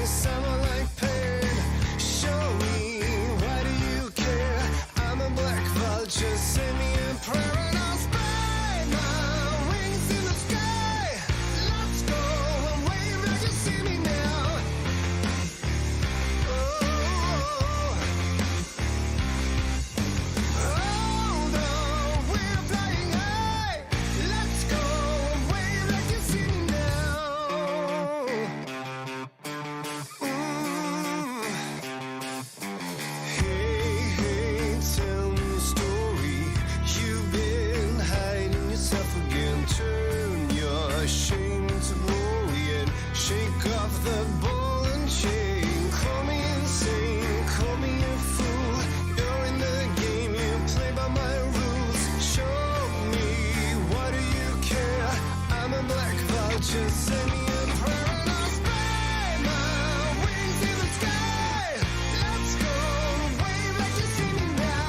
someone like pain. Show me, why do you care? I'm a black vulture, send me a prayer and I'll spread my wings in the sky. Let's go and wave like you see me now. Hold on, we're flying high. Let's go and wave like you see me now. Hey, tell me a story. You've been hiding yourself again. Turn your shame into glory and shake off the ball and chain. Call me insane, call me a fool. You're in the game, you play by my rules. Show me, what do you care? I'm a black vulture, send me a prayer and I'll spread my wings in the sky. Let's go, wave like you see me now.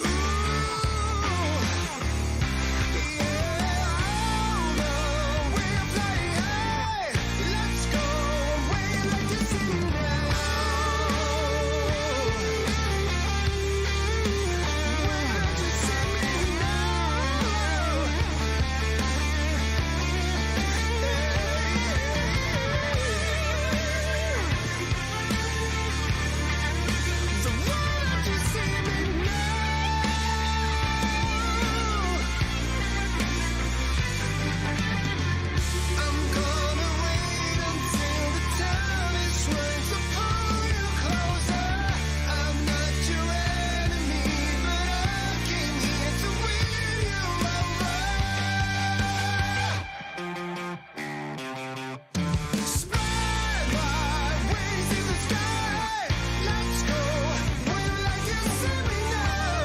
Ooh, yeah, no, we're flying high. Let's go, wave like you see me now. Wave like you see me now. So why don't you see me now? I'm gonna wait until the time is right to pull you closer. I'm not your enemy, but I came here to win you over. Spread my wings in the sky. Let's go, wave like you see me now.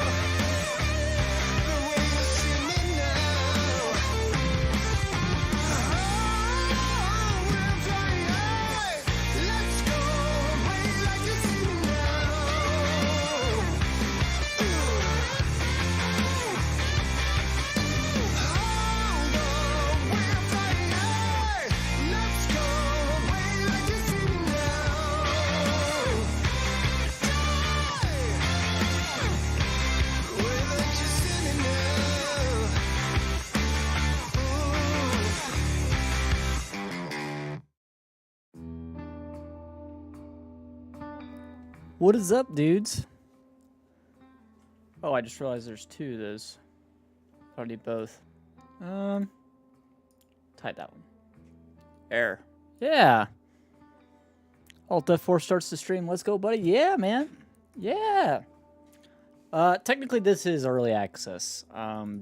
The way you see me now. Oh, we're flying high. Let's go, wave like you see me now. Hold on, we're flying high. Let's go, wave like you see me now. Wave like you see me now. What is up, dudes? Oh, I just realized there's two of those. I don't need both. Type that one. Air. Yeah. Alt F4 starts the stream. Let's go, buddy. Yeah, man. Yeah. Technically, this is early access.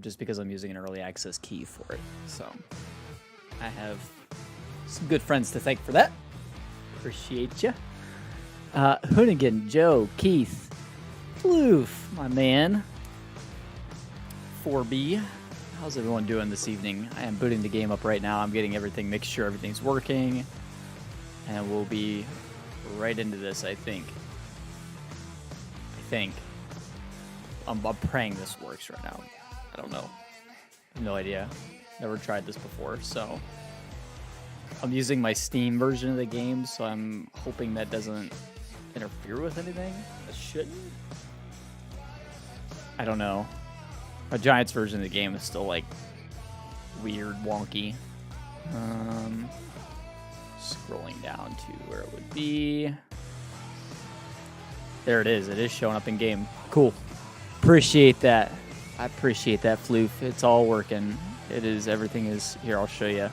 Just because I'm using an early access key for it. So, I have some good friends to thank for that. Appreciate ya. Hoonigan, Joe, Keith, Floof, my man. 4B. How's everyone doing this evening? I am booting the game up right now. I'm getting everything, make sure everything's working. And we'll be right into this, I think. I'm praying this works right now. I don't know. I have no idea. Never tried this before, so. I'm using my Steam version of the game, so I'm hoping that doesn't interfere with anything. It shouldn't. I don't know. My Giants version of the game is still like weird, wonky. Scrolling down to where it would be. There it is. It is showing up in game. Cool. Appreciate that. I appreciate that, Floof. It's all working. It is. Everything is here. I'll show you.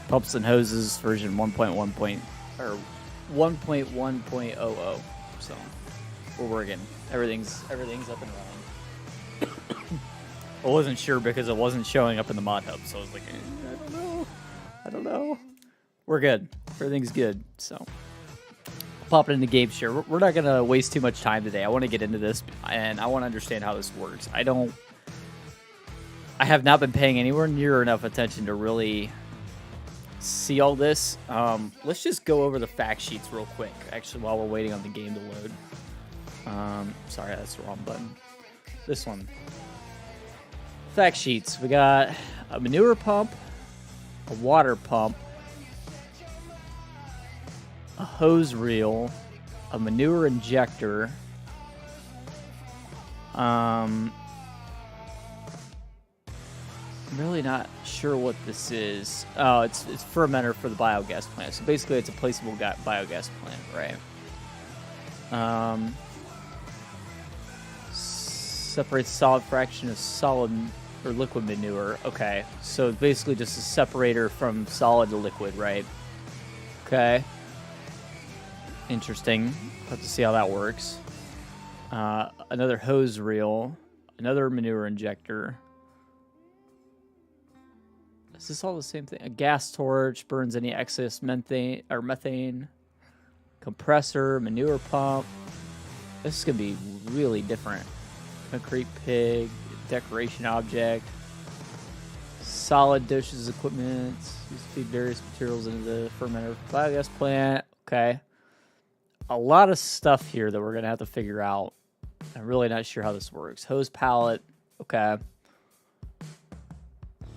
Pumps and Hoses version 1.1.00. So we're working. Everything's up and running. I wasn't sure because it wasn't showing up in the mod hub, so I was like, I don't know. We're good. Everything's good. So pop it into game share. We're not gonna waste too much time today. I want to get into this and I want to understand how this works. I have not been paying anywhere near enough attention to really see all this. Let's just go over the fact sheets real quick, actually, while we're waiting on the game to load. Sorry, that's the wrong button. This one. Fact sheets. We got a manure pump, a water pump, a hose reel, a manure injector. I'm really not sure what this is. Oh, it's fermenter for the biogas plant. So basically, it's a placeable biogas plant, right? Separates solid fraction of solid or liquid manure. Okay, so basically just a separator from solid to liquid, right? Okay. Interesting. Have to see how that works. Another hose reel, another manure injector. Is this all the same thing? A gas torch burns any excess methane. Compressor, manure pump. This is gonna be really different. Concrete pig, decoration object. Solid dishes equipment. Used to feed various materials into the fermenter biogas plant. Okay. A lot of stuff here that we're gonna have to figure out. I'm really not sure how this works. Hose pallet. Okay.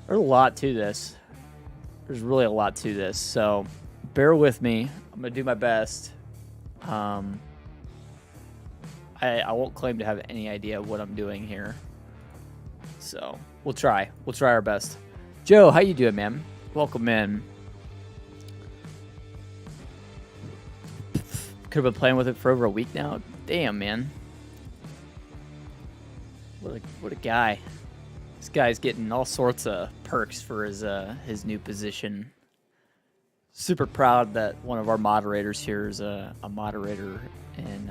There's a lot to this. There's really a lot to this. So bear with me. I'm going to do my best. I won't claim to have any idea what I'm doing here. So we'll try. We'll try our best. Joe, how you doing, man? Welcome in. Could have been playing with it for over a week now. Damn, man. What a guy. This guy's getting all sorts of perks for his new position. Super proud that one of our moderators here is a moderator in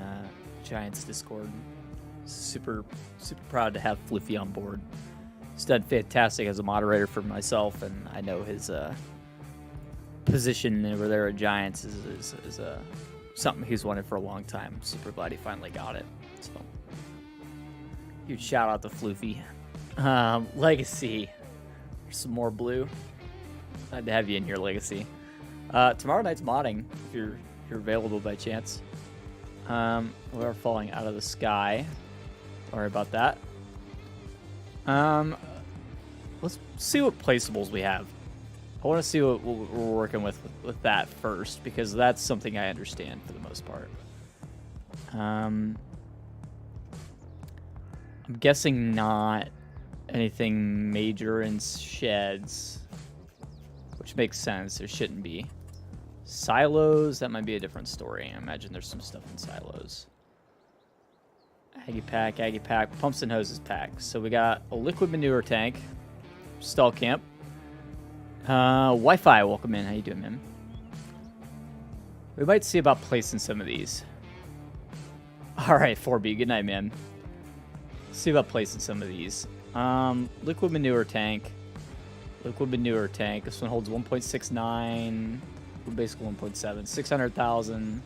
Giants Discord. Super proud to have Fluffy on board. He's done fantastic as a moderator for myself, and I know his position over there at Giants is something he's wanted for a long time. Super glad he finally got it. So, huge shout out to Floofy. Legacy. There's some more blue. Glad to have you in here, Legacy. Tomorrow night's modding, if you're available by chance. We are falling out of the sky. Don't worry about that. Let's see what placeables we have. I want to see what we're working with that first, because that's something I understand for the most part. I'm guessing not anything major in sheds, which makes sense. There shouldn't be. Silos, that might be a different story. I imagine there's some stuff in silos. Aggie pack, pumps and hoses pack. So we got a liquid manure tank, stall camp. Wi-Fi, welcome in. How you doing, man? We might see about placing some of these. All right, 4B, good night, man. See about placing some of these. Liquid manure tank. This one holds 1.69, basically 1.7, 600,000,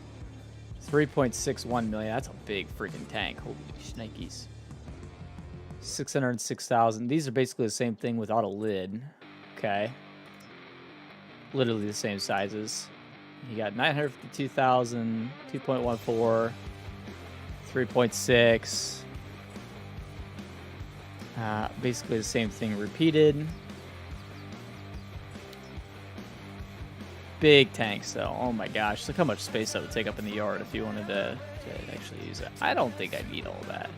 3.61 million. That's a big freaking tank. Holy shnikes. 606,000. These are basically the same thing without a lid. Okay. Literally the same sizes. You got 952,000, 2.14, 3.6. Basically the same thing repeated. Big tanks though. Oh my gosh, look how much space that would take up in the yard if you wanted to actually use it. I don't think I need all that.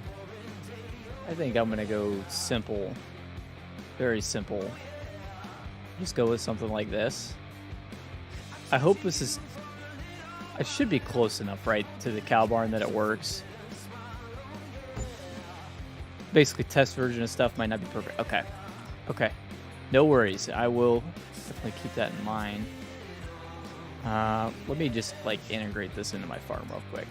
I think I'm gonna go simple. Very simple. Just go with something like this. I hope this is... I should be close enough, right, to the cow barn that it works. Basically, test version of stuff might not be perfect. Okay. Okay. No worries. I will definitely keep that in mind. Let me just, like, integrate this into my farm real quick.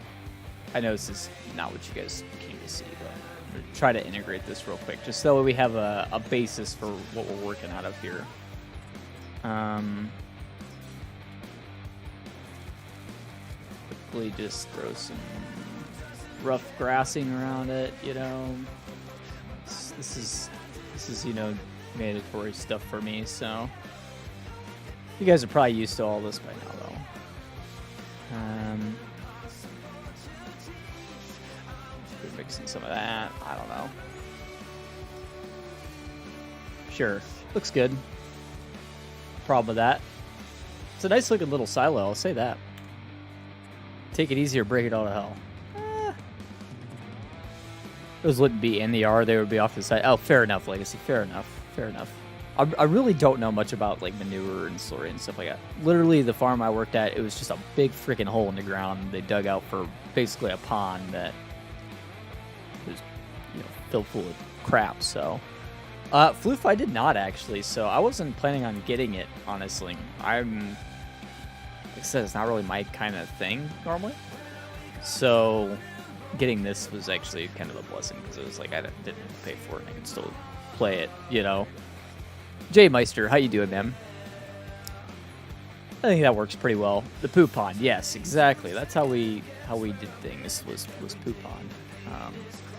I know this is not what you guys came to see, but I'm going to try to integrate this real quick, just so we have a basis for what we're working out of here. Quickly just throw some rough grassing around it, you know. This is you know, mandatory stuff for me, so you guys are probably used to all this by now, though. Mixing some of that. I don't know. Sure, looks good. Problem with that. It's a nice looking little silo, I'll say that. Take it easy or break it all to hell. Those wouldn't be in the R. They would be off the side. Oh, fair enough, Legacy. Fair enough. Fair enough. I really don't know much about like manure and slurry and stuff like that. Literally, the farm I worked at, it was just a big freaking hole in the ground they dug out for basically a pond that was, you know, filled full of crap. So, Floof I did not actually. So I wasn't planning on getting it. Honestly, like I said, it's not really my kind of thing normally. So getting this was actually kind of a blessing because it was like I didn't pay for it and I could still play it, you know. Jay Meister, how you doing, man? I think that works pretty well. The poo pond, yes, exactly. That's how we did things was poo pond,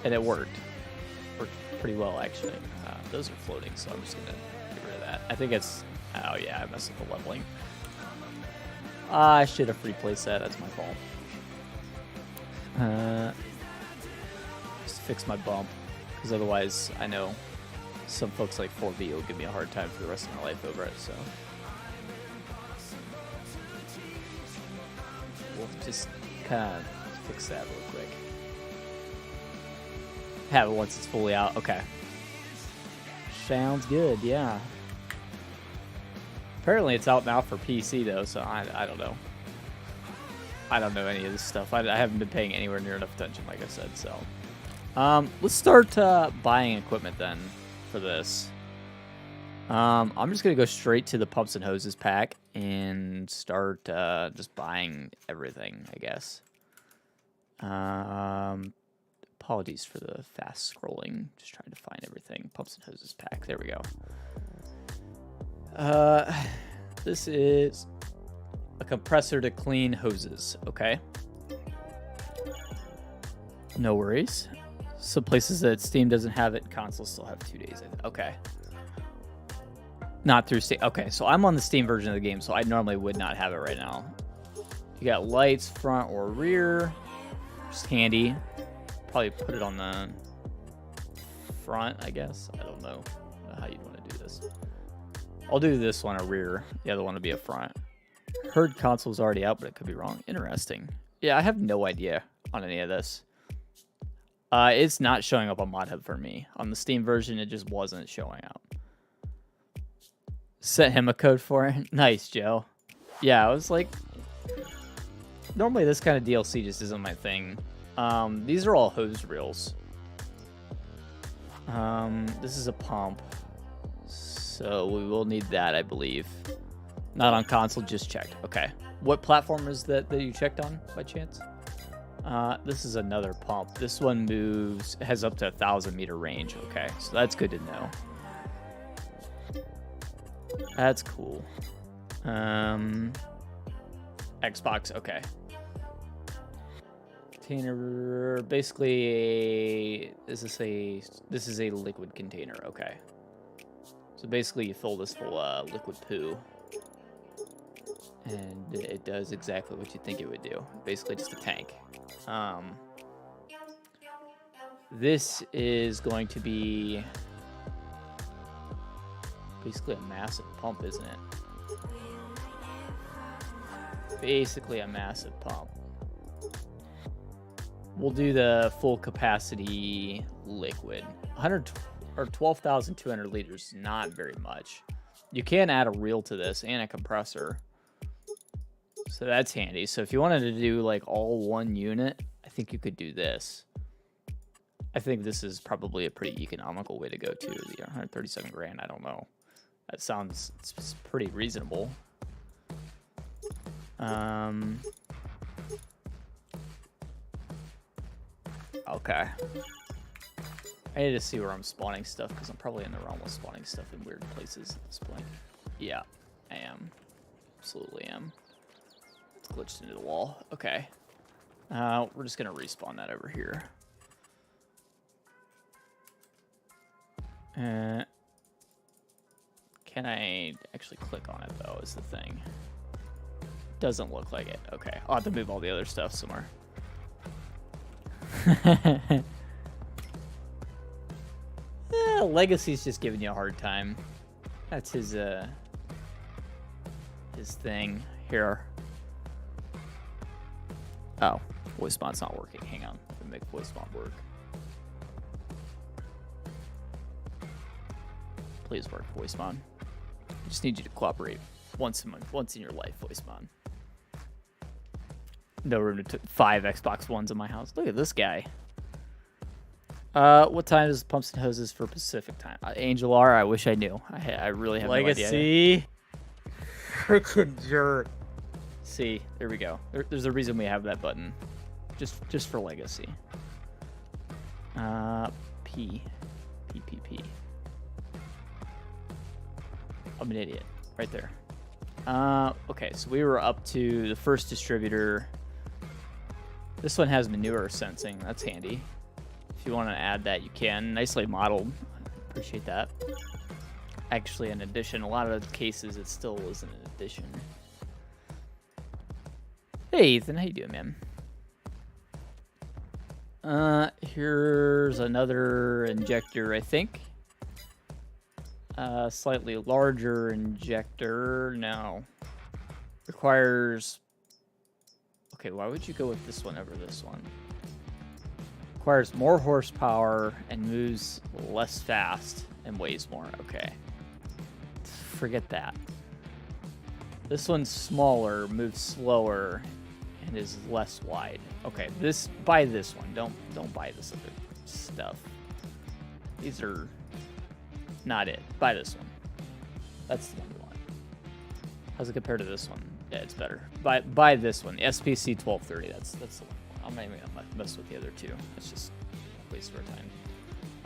and it worked pretty well actually. Those are floating, so I'm just gonna get rid of that. I think it's oh yeah, I messed up the leveling. I should have free place that. That's my fault. Just fix my bump because otherwise I know some folks like 4V will give me a hard time for the rest of my life over it, so we'll just kind of fix that real quick. Have it once it's fully out. Okay. Sounds good, yeah. Apparently it's out now for PC though, so I don't know. I don't know any of this stuff. I haven't been paying anywhere near enough attention, like I said, so. Let's start buying equipment then for this. I'm just going to go straight to the pumps and hoses pack and start just buying everything, I guess. Apologies for the fast scrolling. Just trying to find everything. Pumps and hoses pack. There we go. This is a compressor to clean hoses. Okay. No worries. Some places that Steam doesn't have it, consoles still have 2 days. Okay. Not through Steam. Okay, so I'm on the Steam version of the game, so I normally would not have it right now. You got lights, front or rear. Just handy. Probably put it on the front, I guess. I don't know how you'd want to do this. I'll do this one a rear. The other one will be a front. Heard console's already out, but it could be wrong. Interesting. Yeah, I have no idea on any of this. It's not showing up on Mod Hub for me. On the Steam version, it just wasn't showing up. Sent him a code for it. Nice, Joe. Yeah, I was like, normally this kind of DLC just isn't my thing. These are all hose reels. This is a pump. So we will need that, I believe. Not on console, just checked. Okay. What platform is that you checked on, by chance? This is another pump. This one moves, has up to 1,000 meter range. Okay, so that's good to know. That's cool. Xbox, okay. Container, basically, this is a liquid container, okay. So basically you fill this full liquid poo. And it does exactly what you think it would do. Basically just a tank. This is going to be basically a massive pump, isn't it? Basically a massive pump. We'll do the full capacity liquid. 100 or 12,200 liters, not very much. You can add a reel to this and a compressor. So that's handy. So if you wanted to do like all one unit, I think you could do this. I think this is probably a pretty economical way to go too. The 137 grand, I don't know. That sounds pretty reasonable. Okay. I need to see where I'm spawning stuff because I'm probably in the realm of spawning stuff in weird places at this point. Yeah, I am. Absolutely am. It's glitched into the wall. Okay. We're just going to respawn that over here. Can I actually click on it, though, is the thing. Doesn't look like it. Okay. I'll have to move all the other stuff somewhere. Legacy's just giving you a hard time. That's his thing. Here. Oh, voice mod's not working. Hang on. Let me make voice mod work. Please work, voice mod. I just need you to cooperate once in your life, voice mod. No room to 5 Xbox Ones in my house. Look at this guy. What time is Pumps and Hoses for Pacific time? Angel R, I wish I knew. I really have no idea. Legacy. Freaking jerk. See, there we go. There's a reason we have that button. Just for Legacy. P. I'm an idiot. Right there. Okay, so we were up to the first distributor. This one has manure sensing. That's handy. If you want to add that, you can. Nicely modeled. Appreciate that. Actually, an addition. A lot of the cases, it still isn't an addition. Hey, Ethan. How you doing, man? Here's another injector, I think. Slightly larger injector. No. Requires... Okay, why would you go with this one over this one? Requires more horsepower and moves less fast and weighs more. Okay. Forget that. This one's smaller, moves slower, and is less wide. Okay, buy this one. Don't buy this other stuff. These are not it. Buy this one. That's the one you want. How's it compare to this one? Yeah, it's better. Buy this one. The SPC 1230. That's the one. I'm not even gonna mess with the other two. It's just a waste of our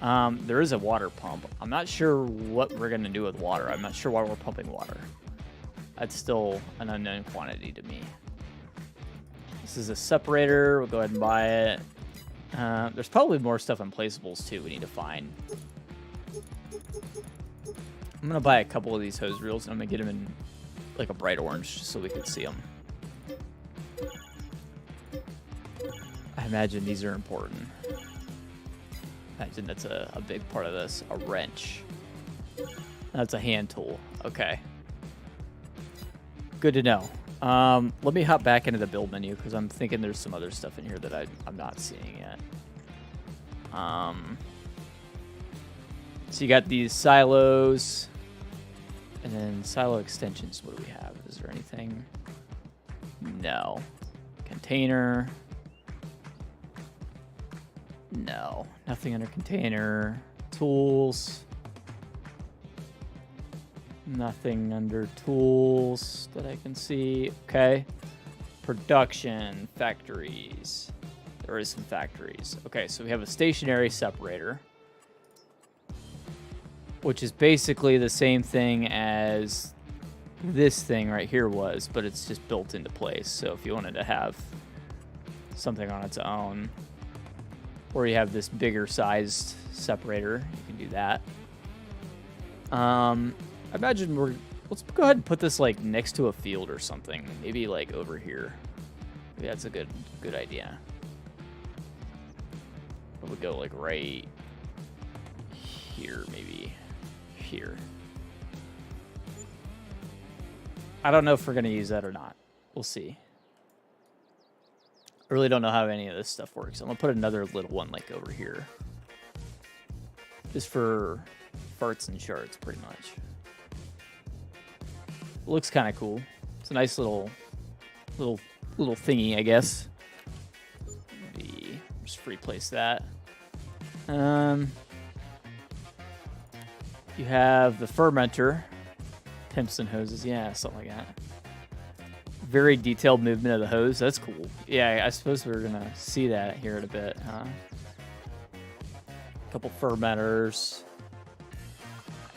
time. There is a water pump. I'm not sure what we're gonna do with water. I'm not sure why we're pumping water. That's still an unknown quantity to me. This is a separator. We'll go ahead and buy it. There's probably more stuff in placeables too we need to find. I'm gonna buy a couple of these hose reels and I'm gonna get them in like a bright orange so we can see them. I imagine these are important. Imagine that's a big part of this. A wrench. That's a hand tool. Okay. Good to know. Let me hop back into the build menu because I'm thinking there's some other stuff in here that I'm not seeing yet. So you got these silos and then silo extensions. What do we have? Is there anything? No. Container. No. Nothing under container. Tools. Nothing under tools that I can see. Okay. Production. Factories. There is some factories. Okay, so we have a stationary separator, which is basically the same thing as this thing right here was, but it's just built into place. So if you wanted to have something on its own, or you have this bigger sized separator, you can do that. I imagine let's go ahead and put this like next to a field or something. Maybe like over here. Maybe that's a good idea. It would go like right here, maybe here. I don't know if we're gonna use that or not. We'll see. I really don't know how any of this stuff works. I'm gonna put another little one like over here. Just for farts and shards, pretty much. It looks kind of cool. It's a nice little thingy, I guess. Maybe just replace that. You have the fermenter. Pimps and hoses. Yeah, something like that. Very detailed movement of the hose. That's cool. Yeah, I suppose we're going to see that here in a bit, huh? A couple fermenters.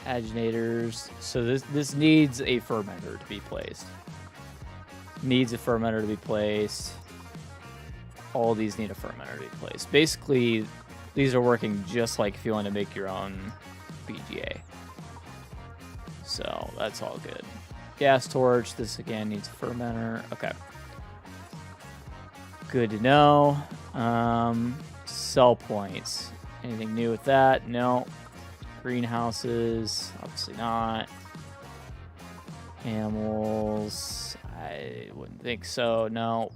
Aginators. So this needs a fermenter to be placed. Needs a fermenter to be placed. All these need a fermenter to be placed. Basically, these are working just like if you want to make your own BGA. So that's all good. Gas torch. This again needs a fermenter. Okay. Good to know. Sell points. Anything new with that? No. Greenhouses. Obviously not. Animals. I wouldn't think so. No.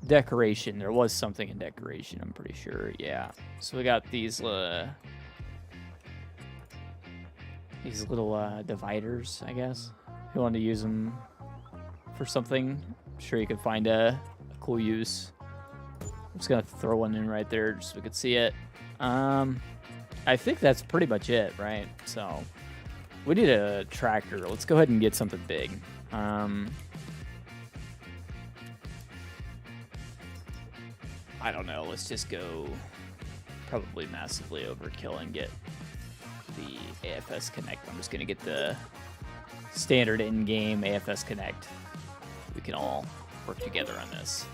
decoration. There was something in decoration, I'm pretty sure. Yeah. So we got these little dividers, I guess. If you want to use them for something, I'm sure you could find a cool use. I'm just gonna throw one in right there just so we could see it. I think that's pretty much it, right? So we need a tractor. Let's go ahead and get something big. I don't know. Let's just go probably massively overkill and get the AFS Connect. I'm just gonna get the standard in-game AFS Connect. We can all work together on this.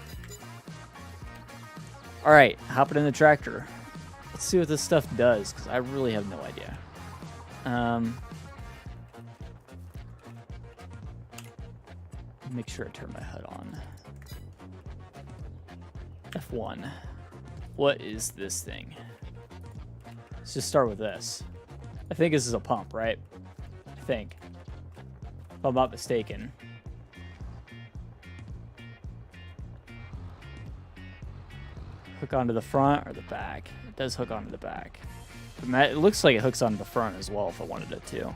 All right, hopping in the tractor. Let's see what this stuff does, because I really have no idea. Make sure I turn my HUD on. F1. What is this thing? Let's just start with this. I think this is a pump, right? I think. If I'm not mistaken. Hook onto the front or the back? It does hook onto the back. It looks like it hooks onto the front as well if I wanted it to.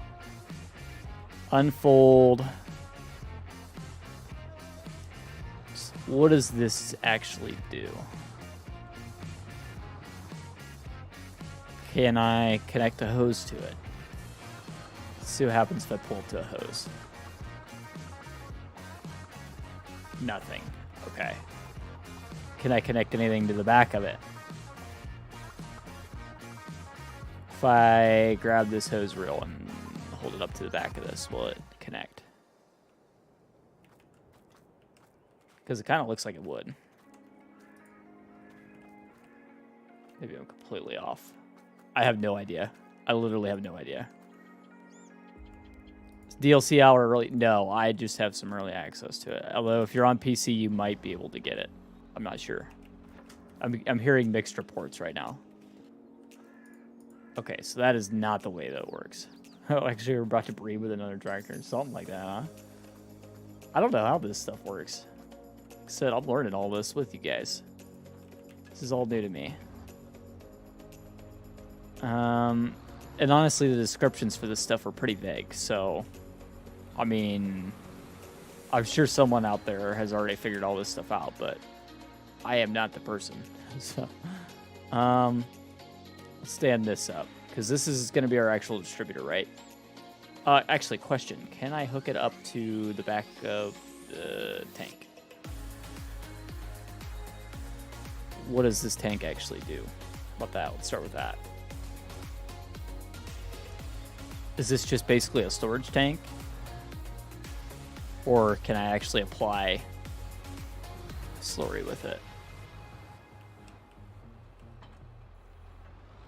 Unfold. What does this actually do? Can I connect a hose to it? Let's see what happens if I pull it to a hose. Nothing. Okay. Can I connect anything to the back of it? If I grab this hose reel and hold it up to the back of this, will it connect? Because it kind of looks like it would. Maybe I'm completely off. I have no idea. I literally have no idea. DLC hour early? No, I just have some early access to it. Although if you're on PC, you might be able to get it. I'm not sure. I'm hearing mixed reports right now. Okay, so that is not the way that it works. Oh, actually, we're about to breed with another tractor. Something like that, huh? I don't know how this stuff works. Like I said, I'm learning all this with you guys. This is all new to me. And honestly, the descriptions for this stuff are pretty vague. So, I mean, I'm sure someone out there has already figured all this stuff out, but I am not the person. So, let's stand this up because this is going to be our actual distributor, right? Actually, question: can I hook it up to the back of the tank? What does this tank actually do? How about that? Let's start with that. Is this just basically a storage tank? Or can I actually apply slurry with it?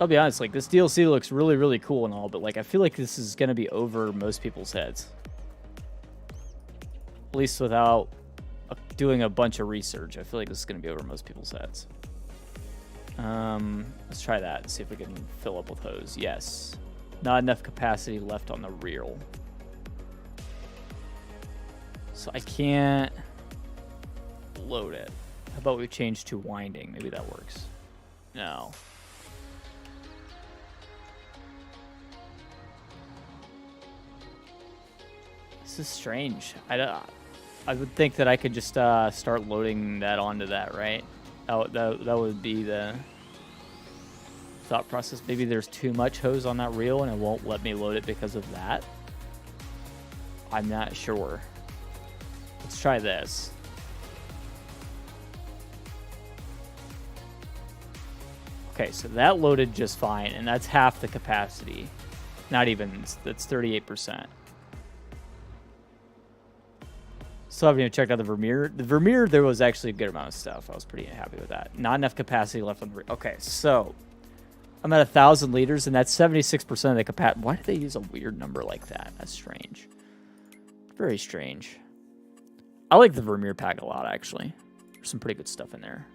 I'll be honest, like, this DLC looks really, really cool and all, but, like, I feel like this is going to be over most people's heads. At least without doing a bunch of research. I feel like this is going to be over most people's heads. Let's try that and see if we can fill up with hose. Yes. Not enough capacity left on the reel. So I can't load it. How about we change to winding? Maybe that works. No. This is strange. I would think that I could just start loading that onto that, right? That would be the thought process. Maybe there's too much hose on that reel and it won't let me load it because of that. I'm not sure. Let's try this. Okay, so that loaded just fine, and that's half the capacity. Not even, that's 38%. Still haven't even checked out the Vermeer. The Vermeer, there was actually a good amount of stuff. I was pretty happy with that. Not enough capacity left on the reel. Okay, so I'm at 1,000 liters, and that's 76% of the capacity. Why did they use a weird number like that? That's strange. Very strange. I like the Vermeer pack a lot, actually. There's some pretty good stuff in there.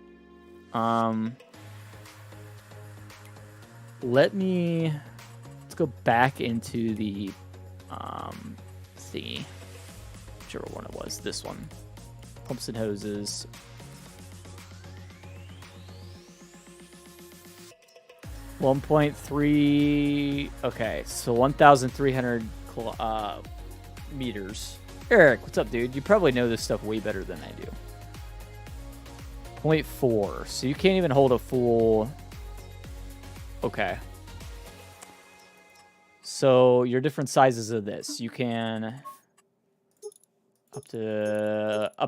Let's go back into the thingy. Whichever one it was. This one. Pumps and hoses. 1.3. Okay, so 1,300 meters. Eric, what's up, dude? You probably know this stuff way better than I do. 0.4. So you can't even hold a full. Okay. So your different sizes of this, you can up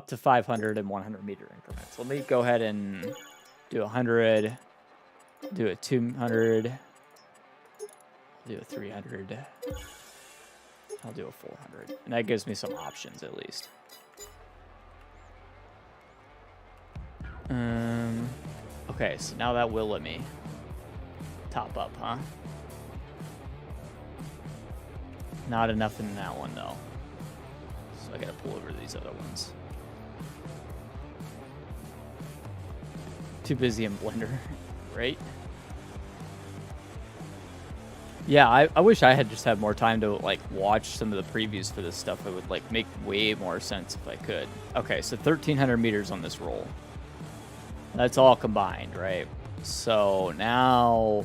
to 500 and 100 meter increments. Let me go ahead and do 100, do a 200, do a 300, I'll do a 400, and that gives me some options at least. Okay, so now that will let me top up, huh? Not enough in that one though. So I gotta pull over these other ones. Too busy in Blender, right? Yeah, I wish I had just had more time to like watch some of the previews for this stuff. It would like make way more sense if I could. Okay, so 1,300 meters on this roll. That's all combined, right? So now,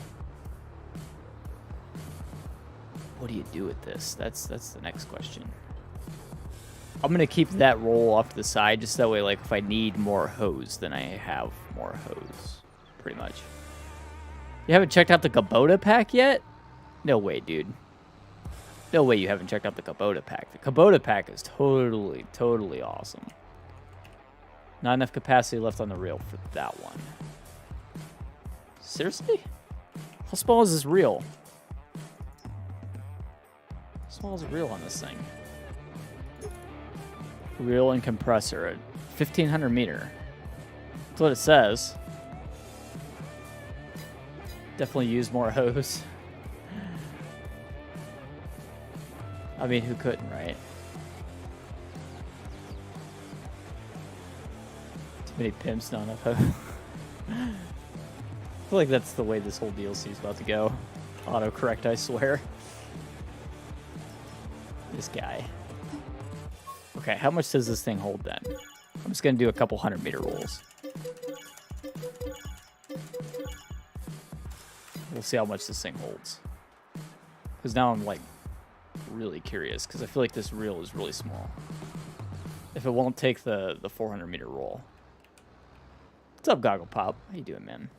what do you do with this? That's the next question. I'm gonna keep that roll off to the side just that way, like if I need more hose, then I have more hose, pretty much. You haven't checked out the Kubota pack yet? No way, dude. No way you haven't checked out the Kubota pack. The Kubota pack is totally awesome. Not enough capacity left on the reel for that one. Seriously? How small is this reel? How small is the reel on this thing? Reel and compressor at 1,500 meter. That's what it says. Definitely use more hose. I mean, who couldn't, right? Too many pimps, not enough hose. I feel like that's the way this whole DLC is about to go. Autocorrect, I swear. This guy. Okay, how much does this thing hold then? I'm just gonna do a couple 100-meter rolls. We'll see how much this thing holds. Because now I'm like really curious, because I feel like this reel is really small. If it won't take the 400-meter roll. What's up, Goggle Pop? How you doing, man?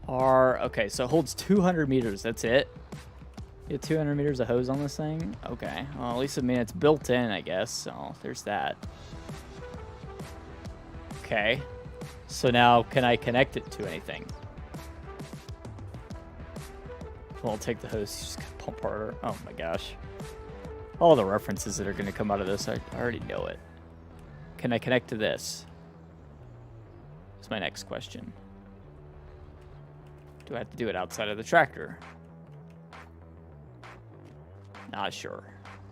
Okay, so it holds 200 meters. That's it? You have 200 meters of hose on this thing? Okay. Well, at least, I mean, it's built in, I guess. So there's that. Okay. So now, can I connect it to anything? Well, I'll take the hose. Just pump harder. Oh my gosh. All the references that are going to come out of this, I already know it. Can I connect to this? That's my next question. Do I have to do it outside of the tractor? Not sure.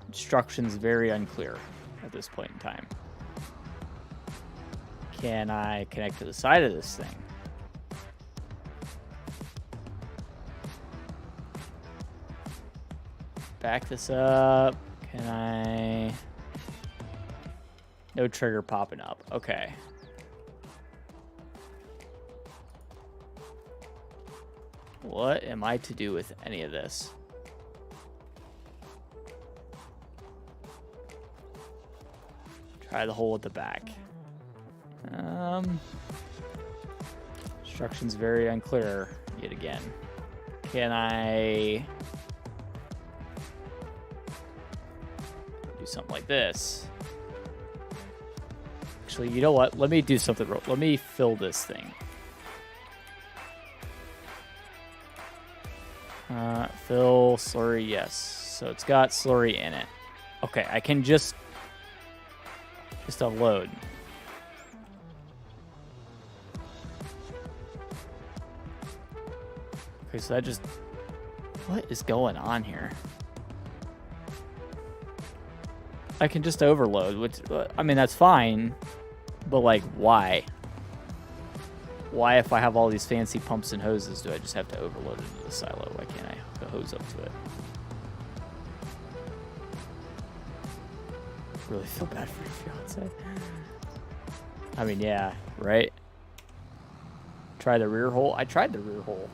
Instructions very unclear at this point in time. Can I connect to the side of this thing? Back this up. Can I? No trigger popping up. Okay. What am I to do with any of this? Try the hole at the back. Instructions very unclear yet again. Can I do something like this? Actually, you know what? Let me do something. Let me fill this thing. Fill slurry, yes. So it's got slurry in it. Okay, I can just unload. Okay, so that just... What is going on here? I can just overload, which, I mean, that's fine. But, like, why? Why, if I have all these fancy pumps and hoses, do I just have to overload it into the silo? Why can't I hook a hose up to it? Really feel bad for your fiance. I mean, yeah, right? Try the rear hole. I tried the rear hole.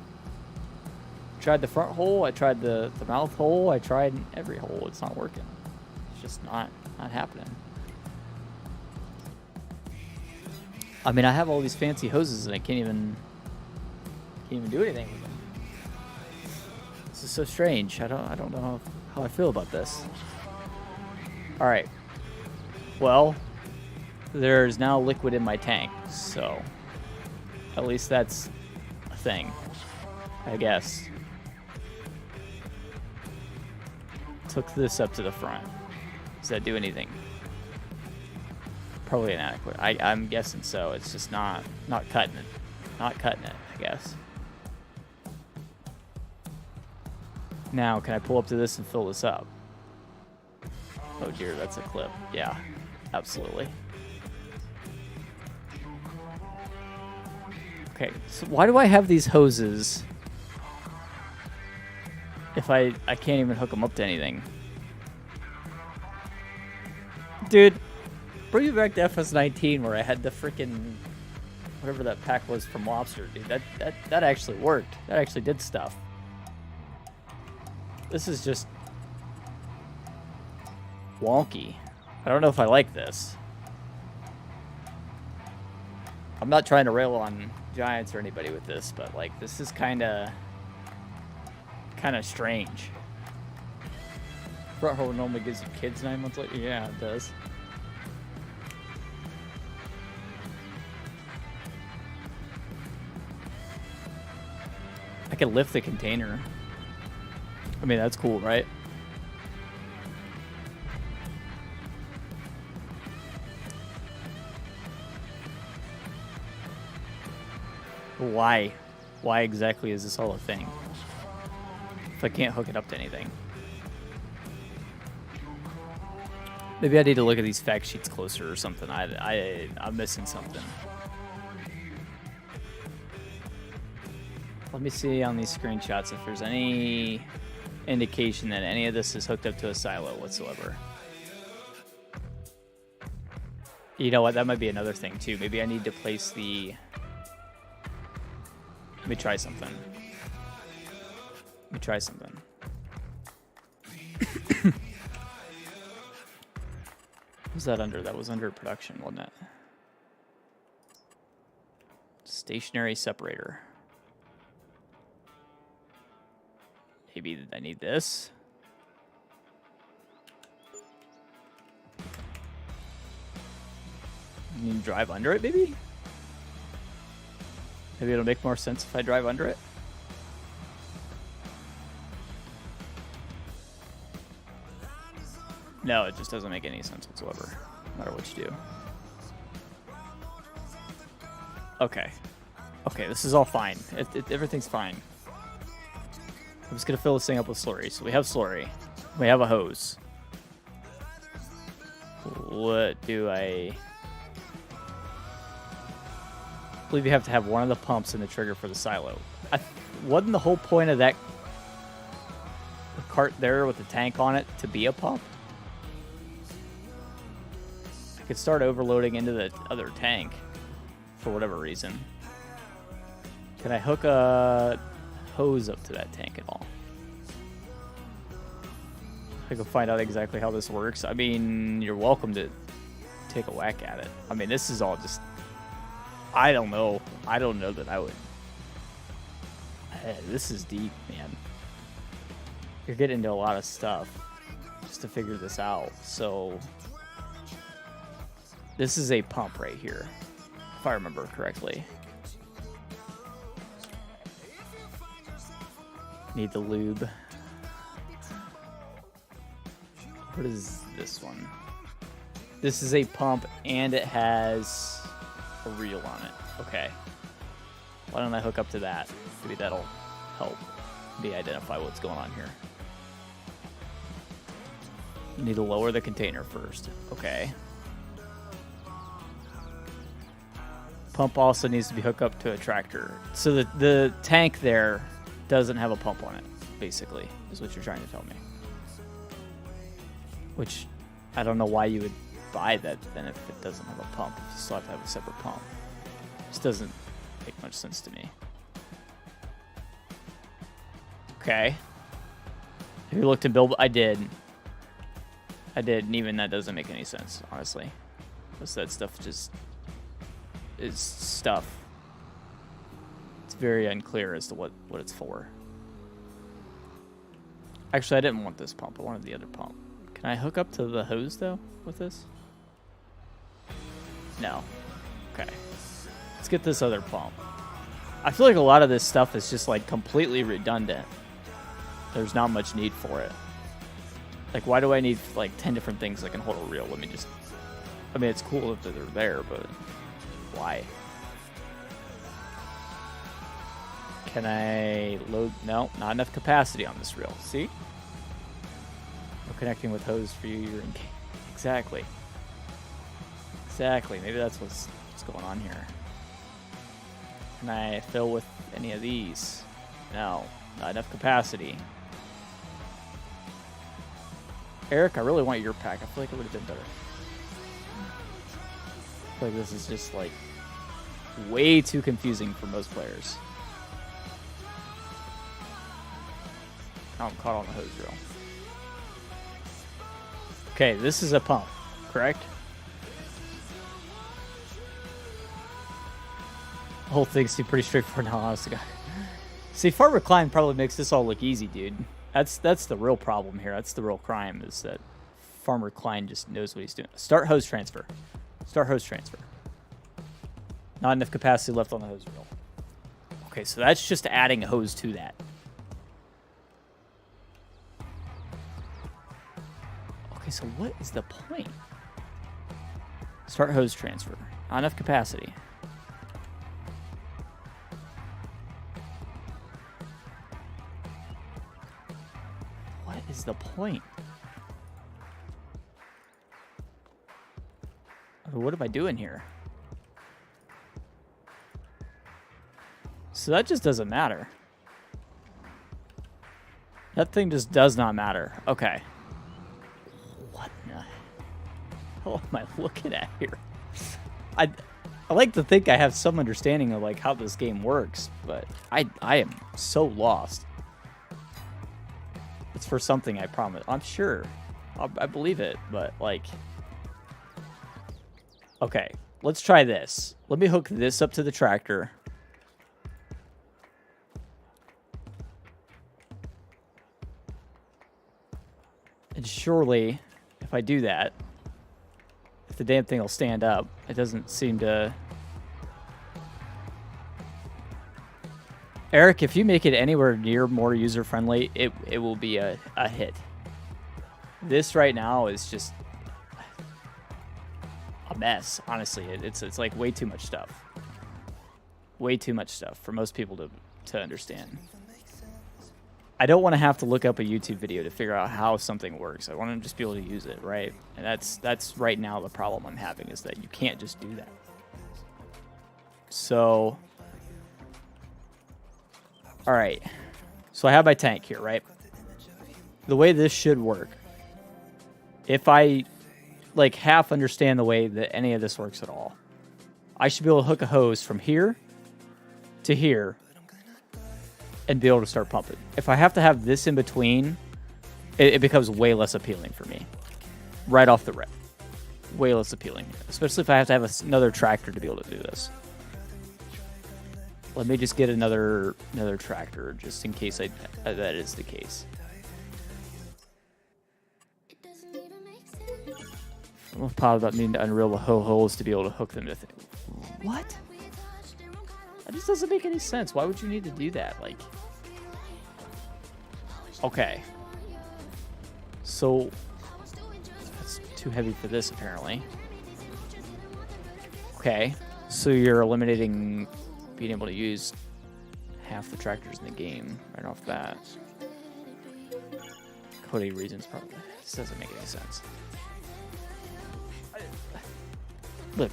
Tried the front hole. I tried the mouth hole. I tried every hole. It's not working. It's just not happening. I mean, I have all these fancy hoses and I can't even do anything with them. This is so strange. I don't know how I feel about this. All right. Well, there's now liquid in my tank, so at least that's a thing, I guess. Took this up to the front. Does that do anything? Probably inadequate. I'm guessing so. It's just not cutting it. Not cutting it, I guess. Now, can I pull up to this and fill this up? Oh dear, that's a clip. Yeah, absolutely. Okay, so why do I have these hoses if I can't even hook them up to anything? Dude, bring me back to FS19 where I had the freaking whatever that pack was from Lobster, dude. That actually worked. That actually did stuff. This is just wonky. I don't know if I like this. I'm not trying to rail on Giants or anybody with this, but like this is kind of strange. Front hole normally gives you kids 9 months later. Yeah, it does. I can lift the container. I mean, that's cool, right? Why? Why exactly is this all a thing? If I can't hook it up to anything. Maybe I need to look at these fact sheets closer or something. I'm missing something. Let me see on these screenshots if there's any indication that any of this is hooked up to a silo whatsoever. You know what? That might be another thing too. Maybe I need to place the... Let me try something. Let me try something. What was that under? That was under production, wasn't it? Stationary separator. Maybe I need this. You need to drive under it, maybe? Maybe it'll make more sense if I drive under it. No, it just doesn't make any sense whatsoever, no matter what you do. Okay. Okay, this is all fine. Everything's fine. I'm just going to fill this thing up with slurry. So we have slurry. We have a hose. What do I believe you have to have one of the pumps in the trigger for the silo. Wasn't the whole point of that cart there with the tank on it to be a pump? I could start overloading into the other tank for whatever reason. Can I hook a hose up to that tank at all? I can find out exactly how this works. I mean, you're welcome to take a whack at it. I mean, this is all just... I don't know. I don't know that I would... This is deep, man. You're getting into a lot of stuff just to figure this out. So... This is a pump right here, if I remember correctly. Need the lube. What is this one? This is a pump and it has a reel on it. Okay. Why don't I hook up to that? Maybe that'll help me identify what's going on here. Need to lower the container first. Okay. Pump also needs to be hooked up to a tractor. So the tank there doesn't have a pump on it, basically, is what you're trying to tell me. Which, I don't know why you would buy that then if it doesn't have a pump. You still have to have a separate pump. This doesn't make much sense to me. Okay. Have you looked at build? I did. And even that doesn't make any sense, honestly. Most of that stuff just is stuff. It's very unclear as to what it's for. Actually, I didn't want this pump. I wanted the other pump. Can I hook up to the hose, though, with this? No. Okay. Let's get this other pump. I feel like a lot of this stuff is just, like, completely redundant. There's not much need for it. Like, why do I need, like, 10 different things that can hold a reel? Let me just... I mean, it's cool if they're there, but why? Can I load? No, not enough capacity on this reel. See? No connecting with hose for you. You're in... Exactly. Exactly. Maybe that's what's going on here. Can I fill with any of these? No, not enough capacity. Eric, I really want your pack. I feel like it would have been better. I feel like this is just like way too confusing for most players. Oh, I'm caught on the hose reel. Okay, this is a pump, correct? The whole thing seems pretty straightforward now, honestly. See, Farmer Klein probably makes this all look easy, dude. That's the real problem here. That's the real crime, is that Farmer Klein just knows what he's doing. Start hose transfer. Start hose transfer. Not enough capacity left on the hose reel. Okay, so that's just adding a hose to that. Okay, so what is the point? Start hose transfer. Not enough capacity. What is the point? I mean, what am I doing here? So that just doesn't matter. That thing just does not matter. Okay. What the hell am I looking at here? I like to think I have some understanding of like how this game works, but I am so lost. It's for something, I promise. I'm sure. I believe it, but like... Okay, let's try this. Let me hook this up to the tractor. And surely, if I do that, if the damn thing will stand up, it doesn't seem to... Eric, if you make it anywhere near more user-friendly, it will be a hit. This right now is just a mess, honestly. It's like way too much stuff. Way too much stuff for most people to understand. I don't want to have to look up a YouTube video to figure out how something works. I want to just be able to use it, right? And that's right now the problem I'm having, is that you can't just do that. So... All right, so I have my tank here, right? The way this should work, if I like half understand the way that any of this works at all, I should be able to hook a hose from here to here and be able to start pumping. If I have to have this in between, it becomes way less appealing for me. Right off the rip. Way less appealing, especially if I have to have another tractor to be able to do this. Let me just get another tractor, just in case that is the case. I'm most positive about needing to unreel the holes to be able to hook them to things. What? That just doesn't make any sense. Why would you need to do that? Like, okay. So, that's too heavy for this, apparently. Okay. So you're eliminating... being able to use half the tractors in the game right off the bat. Cody reasons probably. This doesn't make any sense. Look,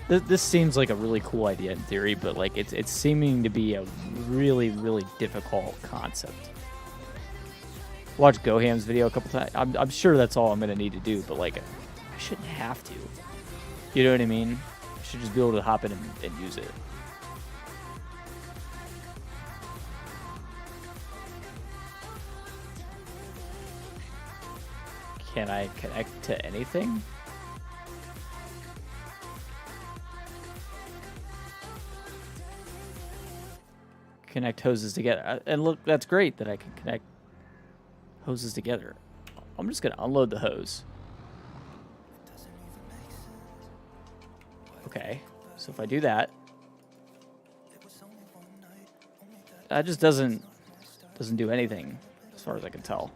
this seems like a really cool idea in theory, but like it's seeming to be a really, really difficult concept. Watch Goham's video a couple times. I'm sure that's all I'm gonna need to do, but like I I shouldn't have to. You know what I mean? I should just be able to hop in and use it. Can I connect to anything? Connect hoses together. And look, that's great that I can connect hoses together. I'm just going to unload the hose. Okay, so if I do that, that just doesn't do anything as far as I can tell.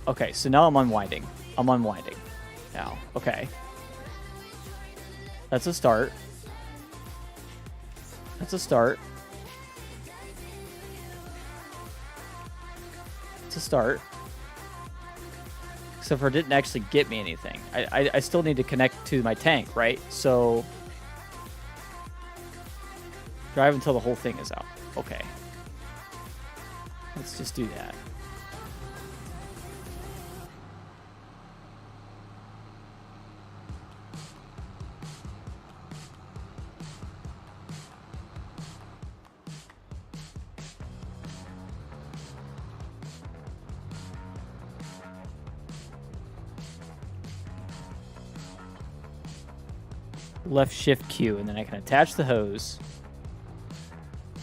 Okay, so now I'm unwinding. I'm unwinding now. Okay. That's a start. That's a start. It's a start. Except for it didn't actually get me anything. I still need to connect to my tank, right? So drive until the whole thing is out. Okay. Let's just do that. Left shift Q, and then I can attach the hose.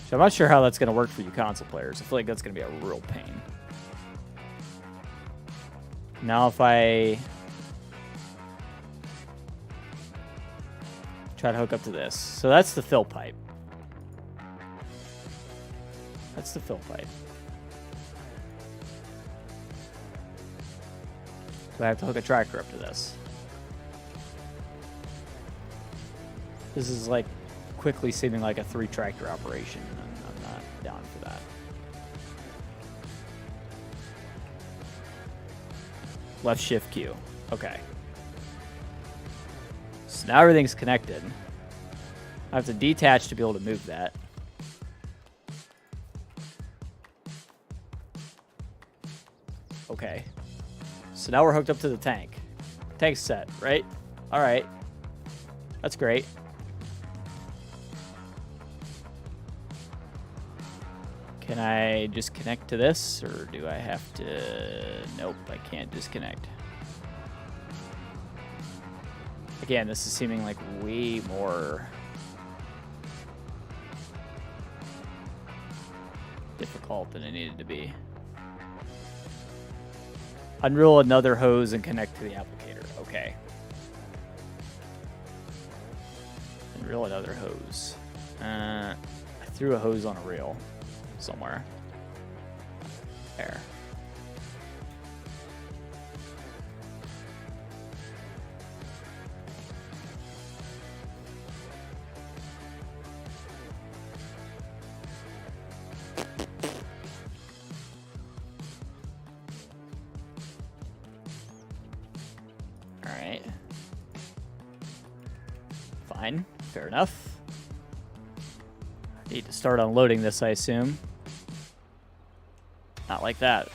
So I'm not sure how that's going to work for you console players. I feel like that's going to be a real pain. Now if I try to hook up to this. So that's the fill pipe. That's the fill pipe. Do I have to hook a tracker up to this? This is like quickly seeming like a 3-tractor operation, and I'm not down for that. Left shift Q. Okay. So now everything's connected. I have to detach to be able to move that. Okay. So now we're hooked up to the tank. Tank's set, right? All right. That's great. Can I just connect to this, or do I have to... Nope, I can't disconnect. Again, this is seeming like way more difficult than it needed to be. Unroll another hose and connect to the applicator. Okay. Unroll another hose. I threw a hose on a reel somewhere. There. All right. Fine. Fair enough. Need to start unloading this, I assume. Not like that.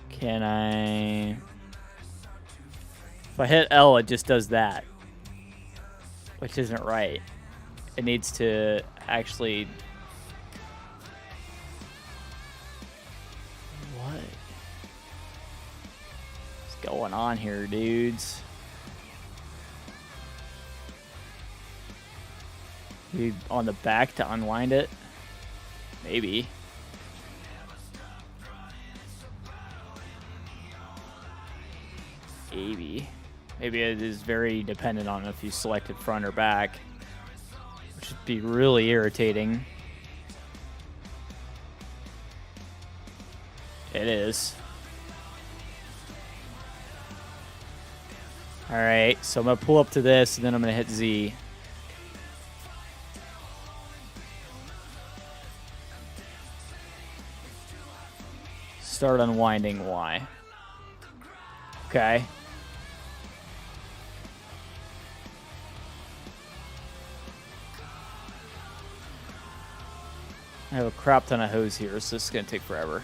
Can I... If I hit L, it just does that, which isn't right. It needs to actually... What is going on here, dudes? Maybe on the back to unwind it? Maybe. Maybe it is very dependent on if you selected front or back, which would be really irritating. It is. Alright, so I'm going to pull up to this, and then I'm going to hit Z. Start unwinding Y. Okay. I have a crap ton of hose here, so this is going to take forever.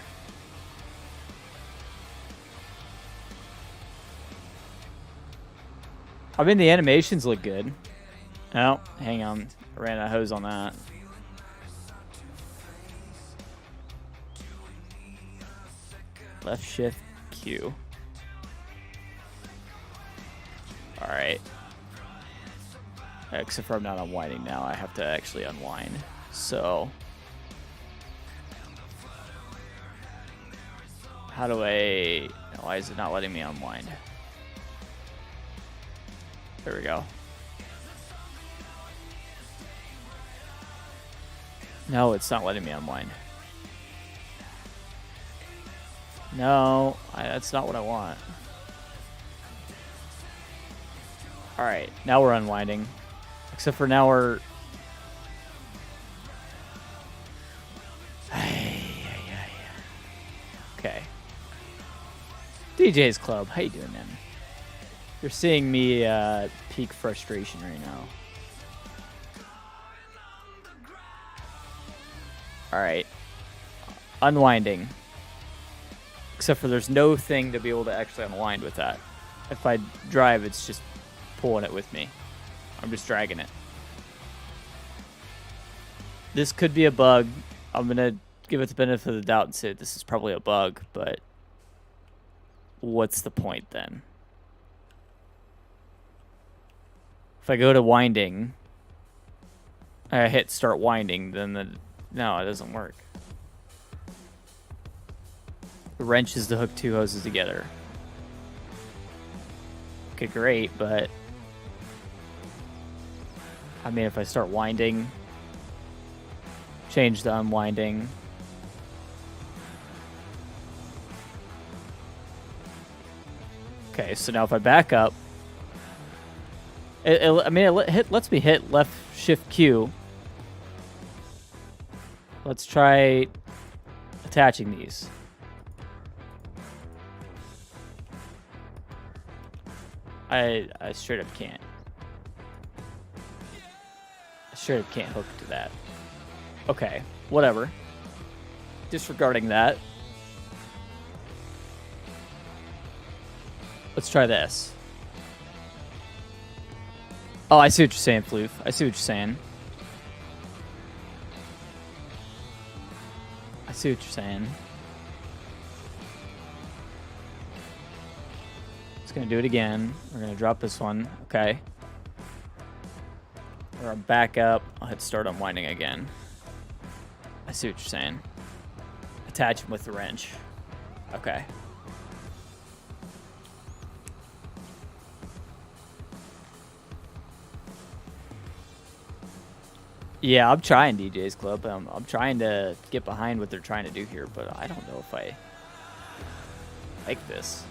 I mean, the animations look good. Oh, hang on. I ran out of hose on that. Left shift Q. Alright. Except for I'm not unwinding now. I have to actually unwind. So. How do I... Why is it not letting me unwind? There we go. No, it's not letting me unwind. No, that's not what I want. Alright, now we're unwinding. Except for now we're... Okay. DJ's Club, how you doing, man? You're seeing me peak frustration right now. Alright. Unwinding. Except for there's no thing to be able to actually unwind with that. If I drive, it's just pulling it with me. I'm just dragging it. This could be a bug. I'm going to give it the benefit of the doubt and say this is probably a bug, but what's the point then? If I go to winding, I hit start winding, then no, it doesn't work. The wrench is to hook two hoses together. Okay, great, but I mean, if I start winding, change the unwinding. Okay, so now if I back up, it lets me hit left shift Q. Let's try attaching these. I straight up can't. I straight up can't hook to that. Okay, whatever. Disregarding that. Let's try this. Oh, I see what you're saying, Floof. I see what you're saying. I see what you're saying. Just gonna do it again. We're gonna drop this one. Okay. We're gonna back up. I'll hit start unwinding again. I see what you're saying. Attach them with the wrench. Okay. Yeah, I'm trying DJ's Club. I'm trying to get behind what they're trying to do here, but I don't know if I like this.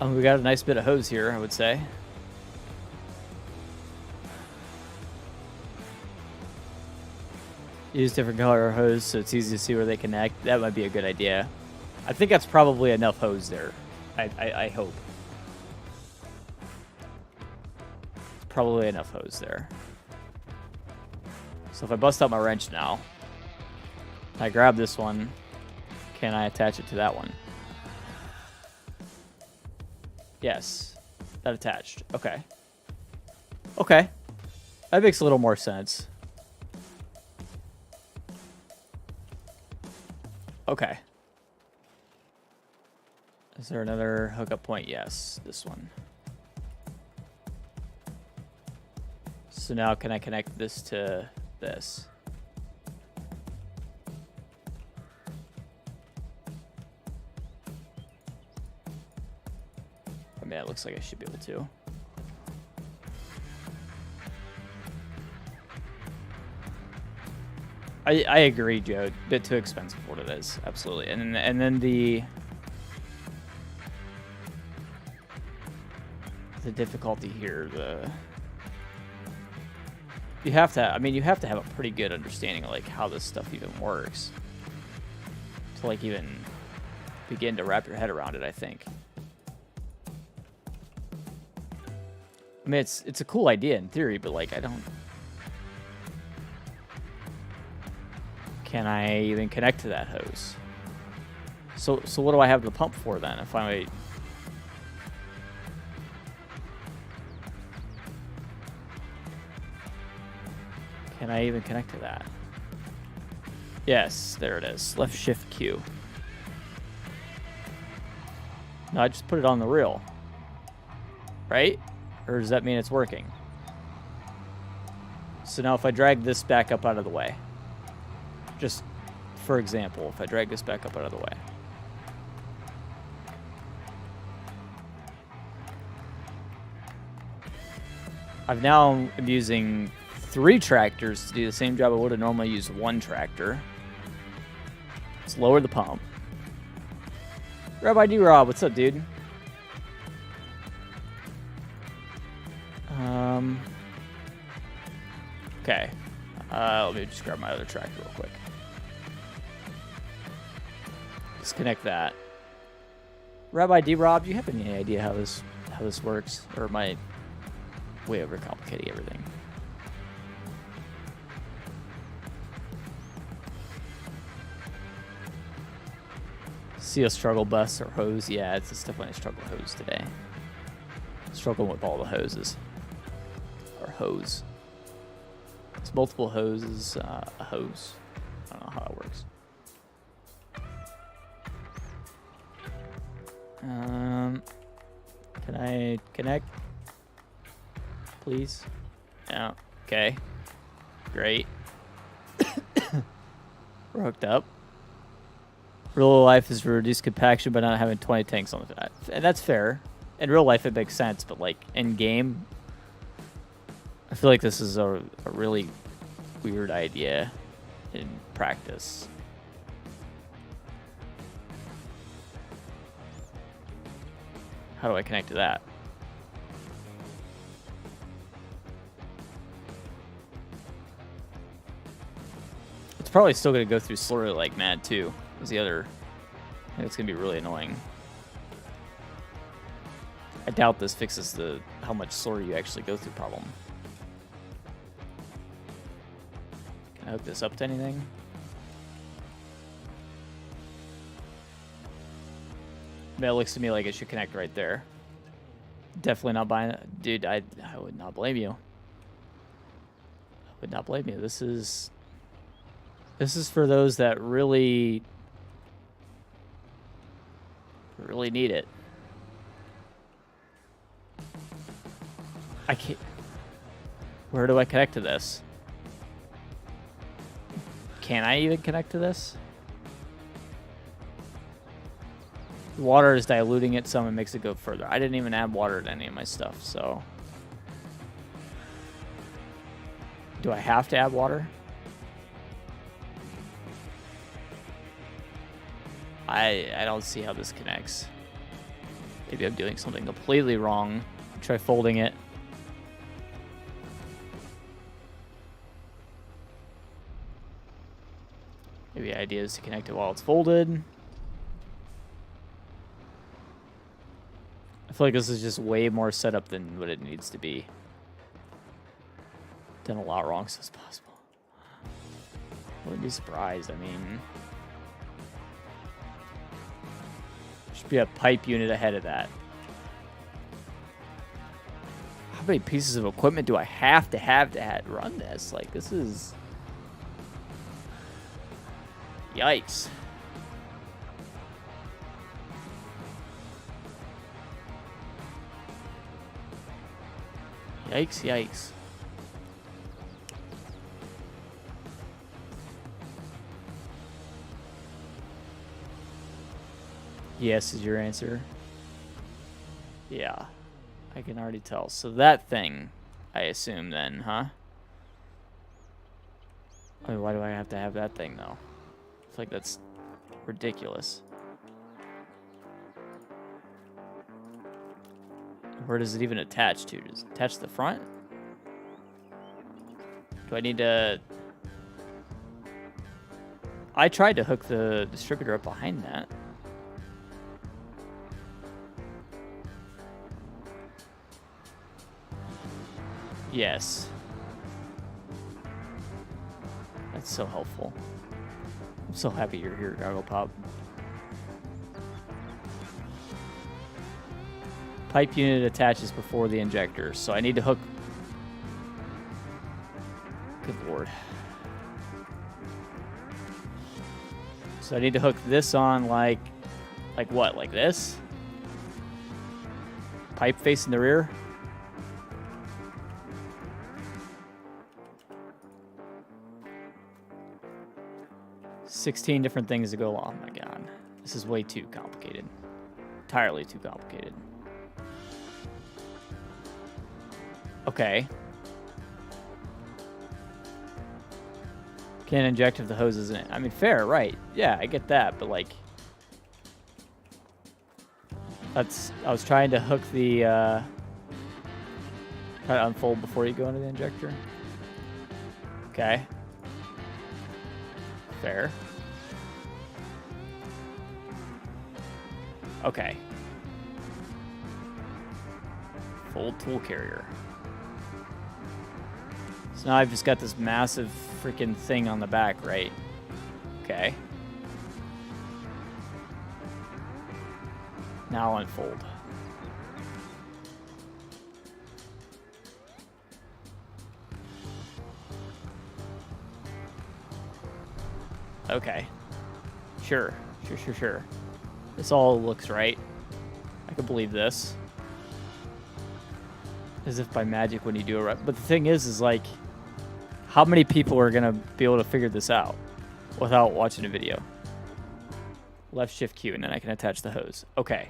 We got a nice bit of hose here, I would say. Use different color hose so it's easy to see where they connect. That might be a good idea. I think that's probably enough hose there. I hope. It's probably enough hose there. So if I bust out my wrench now, I grab this one, can I attach it to that one? Yes. That attached. Okay. Okay. That makes a little more sense. Okay. Is there another hookup point? Yes, this one. So now can I connect this to this? I mean, it looks like I should be able to. I agree, Joe. A bit too expensive for what it is. Absolutely. And then the difficulty here, you have to have a pretty good understanding of like how this stuff even works to like even begin to wrap your head around it, I think. I mean, it's a cool idea in theory, but like can I even connect to that hose? So what do I have the pump for then? If I can I even connect to that? Yes, there it is. Left shift Q. No, I just put it on the reel. Right? Or does that mean it's working? So now if I drag this back up out of the way, just for example, if I drag this back up out of the way. I've now am using 3 tractors to do the same job I would have normally used 1 tractor. Let's lower the pump. Rabbi D-Rob, what's up, dude? Okay. Let me just grab my other tractor real quick. Disconnect that. Rabbi D-Rob, do you have any idea how this works? Or am I way overcomplicating everything? See a struggle bus or hose? Yeah, it's definitely a struggle hose today. Struggling with all the hoses. Or hose. It's multiple hoses, a hose. I don't know how that works. Can I connect? Please? Yeah. Okay. Great. We're hooked up. Real life is reduced compaction by not having 20 tanks on the... And that's fair. In real life, it makes sense, but like in game, I feel like this is a really weird idea in practice. How do I connect to that? It's probably still going to go through slowly like mad too. Is the other... I think it's going to be really annoying. I doubt this fixes the how much slower you actually go through problem. Can I hook this up to anything? I mean, it looks to me like it should connect right there. Definitely not buying it. Dude, I would not blame you. I would not blame you. This is for those that really need it. I can't... Where do I connect to this? Can I even connect to this? Water is diluting it some and makes it go further. I didn't even add water to any of my stuff, so... Do I have to add water? I don't see how this connects. Maybe I'm doing something completely wrong. Try folding it. Maybe the idea is to connect it while it's folded. I feel like this is just way more setup than what it needs to be. Done a lot wrong so it's possible. I wouldn't be surprised. I mean, should be a pipe unit ahead of that. How many pieces of equipment do I have to run this? Like, this is... Yikes. Yikes, yikes. Yes is your answer. Yeah, I can already tell. So that thing, I assume then, huh? I mean, why do I have to have that thing, though? I feel like that's ridiculous. Where does it even attach to? Does it attach to the front? Do I need to... I tried to hook the distributor up behind that. Yes. That's so helpful. I'm so happy you're here, Gargle Pop. Pipe unit attaches before the injector, so I need to hook... Good lord. So I need to hook this on like what? Like this? Pipe facing the rear? $16 different things to go on. Oh my god. This is way too complicated. Entirely too complicated. Okay. Can't inject if the hose isn't in. I mean, fair, right. Yeah, I get that, but like... That's... I was trying to hook the, try to unfold before you go into the injector. Okay. Fair. Okay. Fold tool carrier. So now I've just got this massive freaking thing on the back, right? Okay. Now unfold. Okay. Sure. Sure. This all looks right. I can believe this. As if by magic when you do it right. But the thing is like, how many people are going to be able to figure this out without watching a video? Left shift Q, and then I can attach the hose. Okay.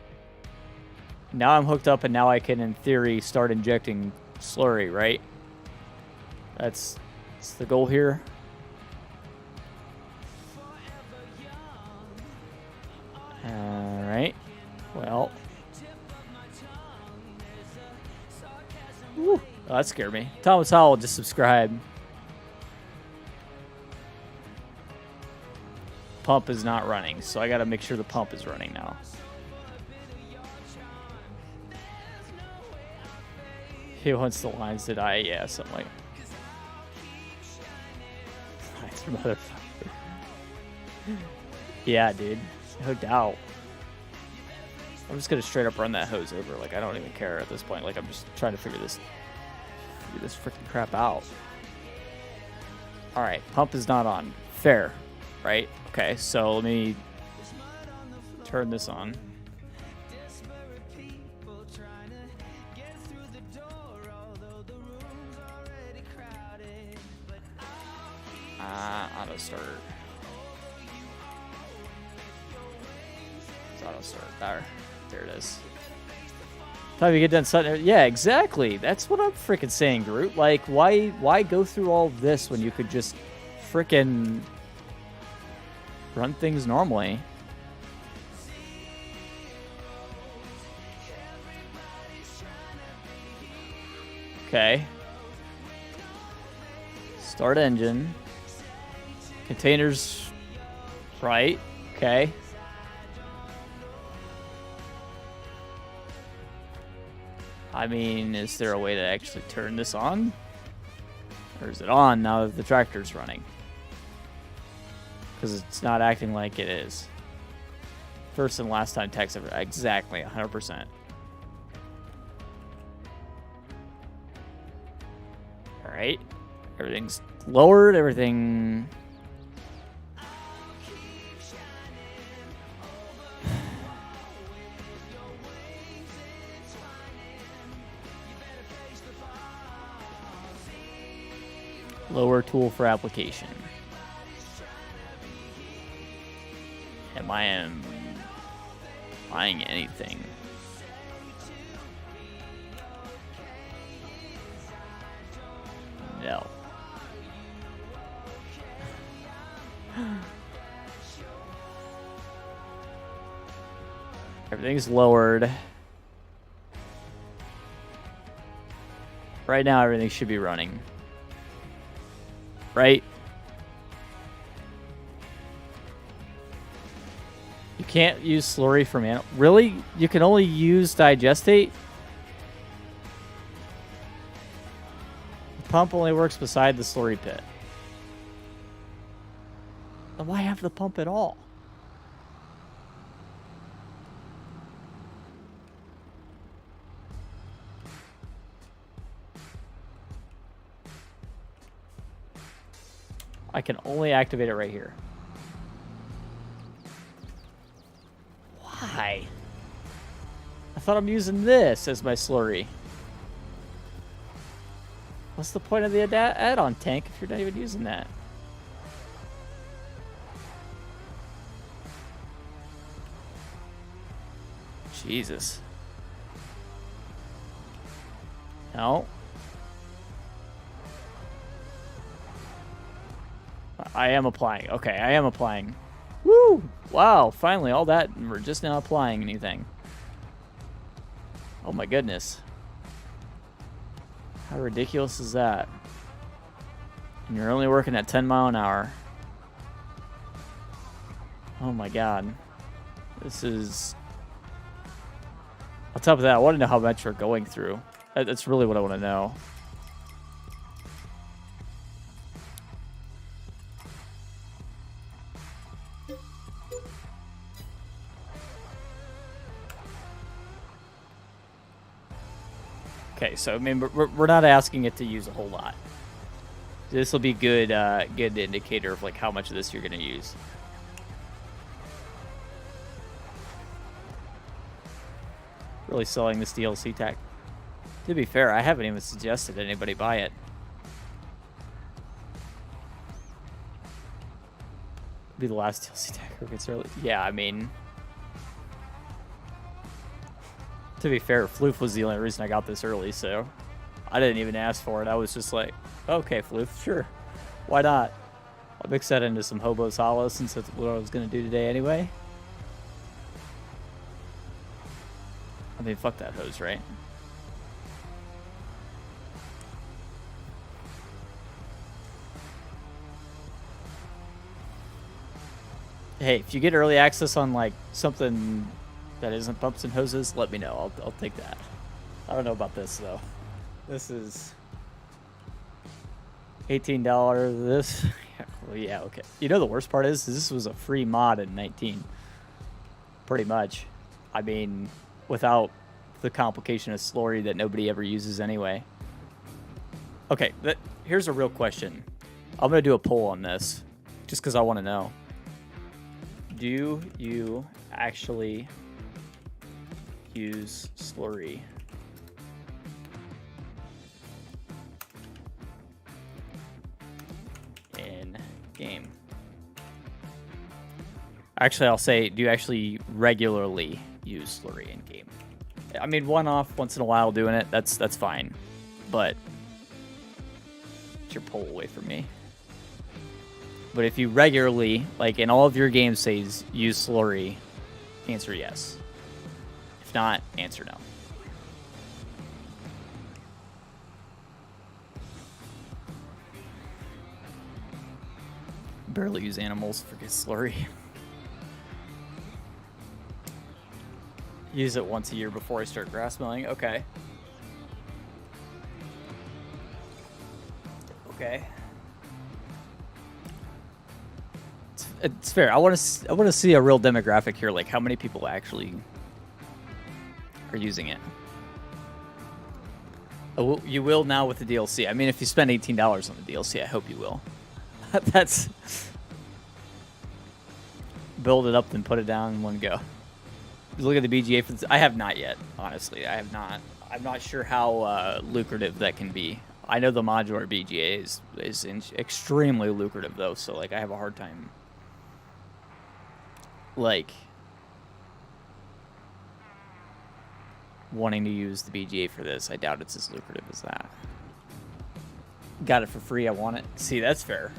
Now I'm hooked up, and now I can, in theory, start injecting slurry, right? That's the goal here. Alright. Well. Woo. Oh, that scared me. Thomas Howell just subscribed. Pump is not running, so I gotta make sure the pump is running now. He wants the lines to die, yeah, something like. Nice motherfucker. Yeah, dude. Hooked out. I'm just gonna straight up run that hose over. Like, I don't even care at this point. Like, I'm just trying to figure this freaking crap out. All right, pump is not on. Fair, right? Okay, so let me turn this on. Auto start. It's auto start. There it is. Time you get done setting. Yeah, exactly. That's what I'm freaking saying, Groot. Like, why go through all this when you could just freaking run things normally? Okay. Start engine. Containers right. Okay. I mean, is there a way to actually turn this on? Or is it on now that the tractor's running? Because it's not acting like it is. First and last time text ever. Exactly, 100%. Alright. Everything's lowered, everything... Lower tool for application. Am I buying anything? No. Everything's lowered. Right now, everything should be running. Right? You can't use slurry from animal. Really? You can only use digestate? The pump only works beside the slurry pit. Then why have the pump at all? I can only activate it right here. Why? I thought I'm using this as my slurry. What's the point of the add-on tank if you're not even using that? Jesus. No. I am applying. Okay, I am applying. Woo! Wow, finally, all that, and we're just now applying anything. Oh my goodness. How ridiculous is that? And you're only working at 10 miles an hour. Oh my god. This is... On top of that, I want to know how much we're going through. That's really what I want to know. Okay, so I mean, we're not asking it to use a whole lot. This will be good, good indicator of like how much of this you're gonna use. Really selling this DLC tag. To be fair, I haven't even suggested anybody buy it. Be the last DLC tag who gets early. Yeah, I mean. To be fair, Floof was the only reason I got this early, so I didn't even ask for it. I was just like, okay, Floof, sure. Why not? I'll mix that into some Hobos Hollow since that's what I was going to do today anyway. I mean, fuck that hose, right? Hey, if you get early access on, like, something that isn't pumps and hoses, let me know. I'll take that. I don't know about this, though. This is $18. This... Well, yeah, okay. You know the worst part is this was a free mod in 19. Pretty much. I mean, without the complication of slurry that nobody ever uses anyway. Okay, here's a real question. I'm going to do a poll on this, just because I want to know. Do you actually use slurry in game? Actually, I'll say, do you actually regularly use slurry in game? I mean, one-off, once in a while doing it, that's fine. But it's your poll away from me. But if you regularly, like in all of your games says use slurry, answer yes. If not, answer no. Barely use animals, forget slurry. Use it once a year before I start grass mowing. Okay. Okay. It's fair. I want to see a real demographic here, like how many people actually are using it. Oh, you will now with the DLC. I mean, if you spend $18 on the DLC, I hope you will. That's build it up, then put it down in one go. Look at the BGA for this. I have not yet, honestly. I have not. I'm not sure how lucrative that can be. I know the modular BGA is extremely lucrative though, so like I have a hard time. Like wanting to use the BGA for this. I doubt it's as lucrative as that. Got it for free. I want it. See, that's fair.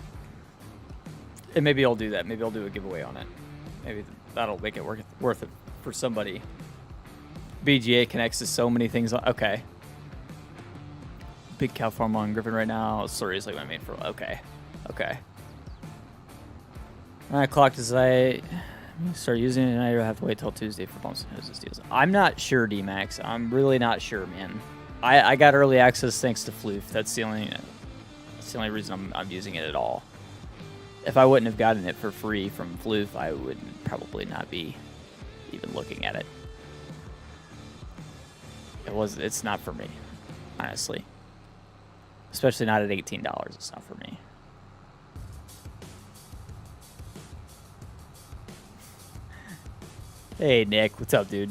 And maybe I'll do that. Maybe I'll do a giveaway on it. Maybe that'll make it worth it for somebody. BGA connects to so many things. Okay. Big cow farm on Griffin right now. Slurry is like my main for. Okay. Okay. I clocked as I start using it, and I have to wait till Tuesday for bumps and hoses deals. I'm not sure, D-Max. I'm really not sure, man. I got early access thanks to Floof. That's the only reason I'm using it at all. If I wouldn't have gotten it for free from Floof, I would probably not be even looking at it. It's not for me, honestly. Especially not at $18. It's not for me. Hey Nick, what's up, dude?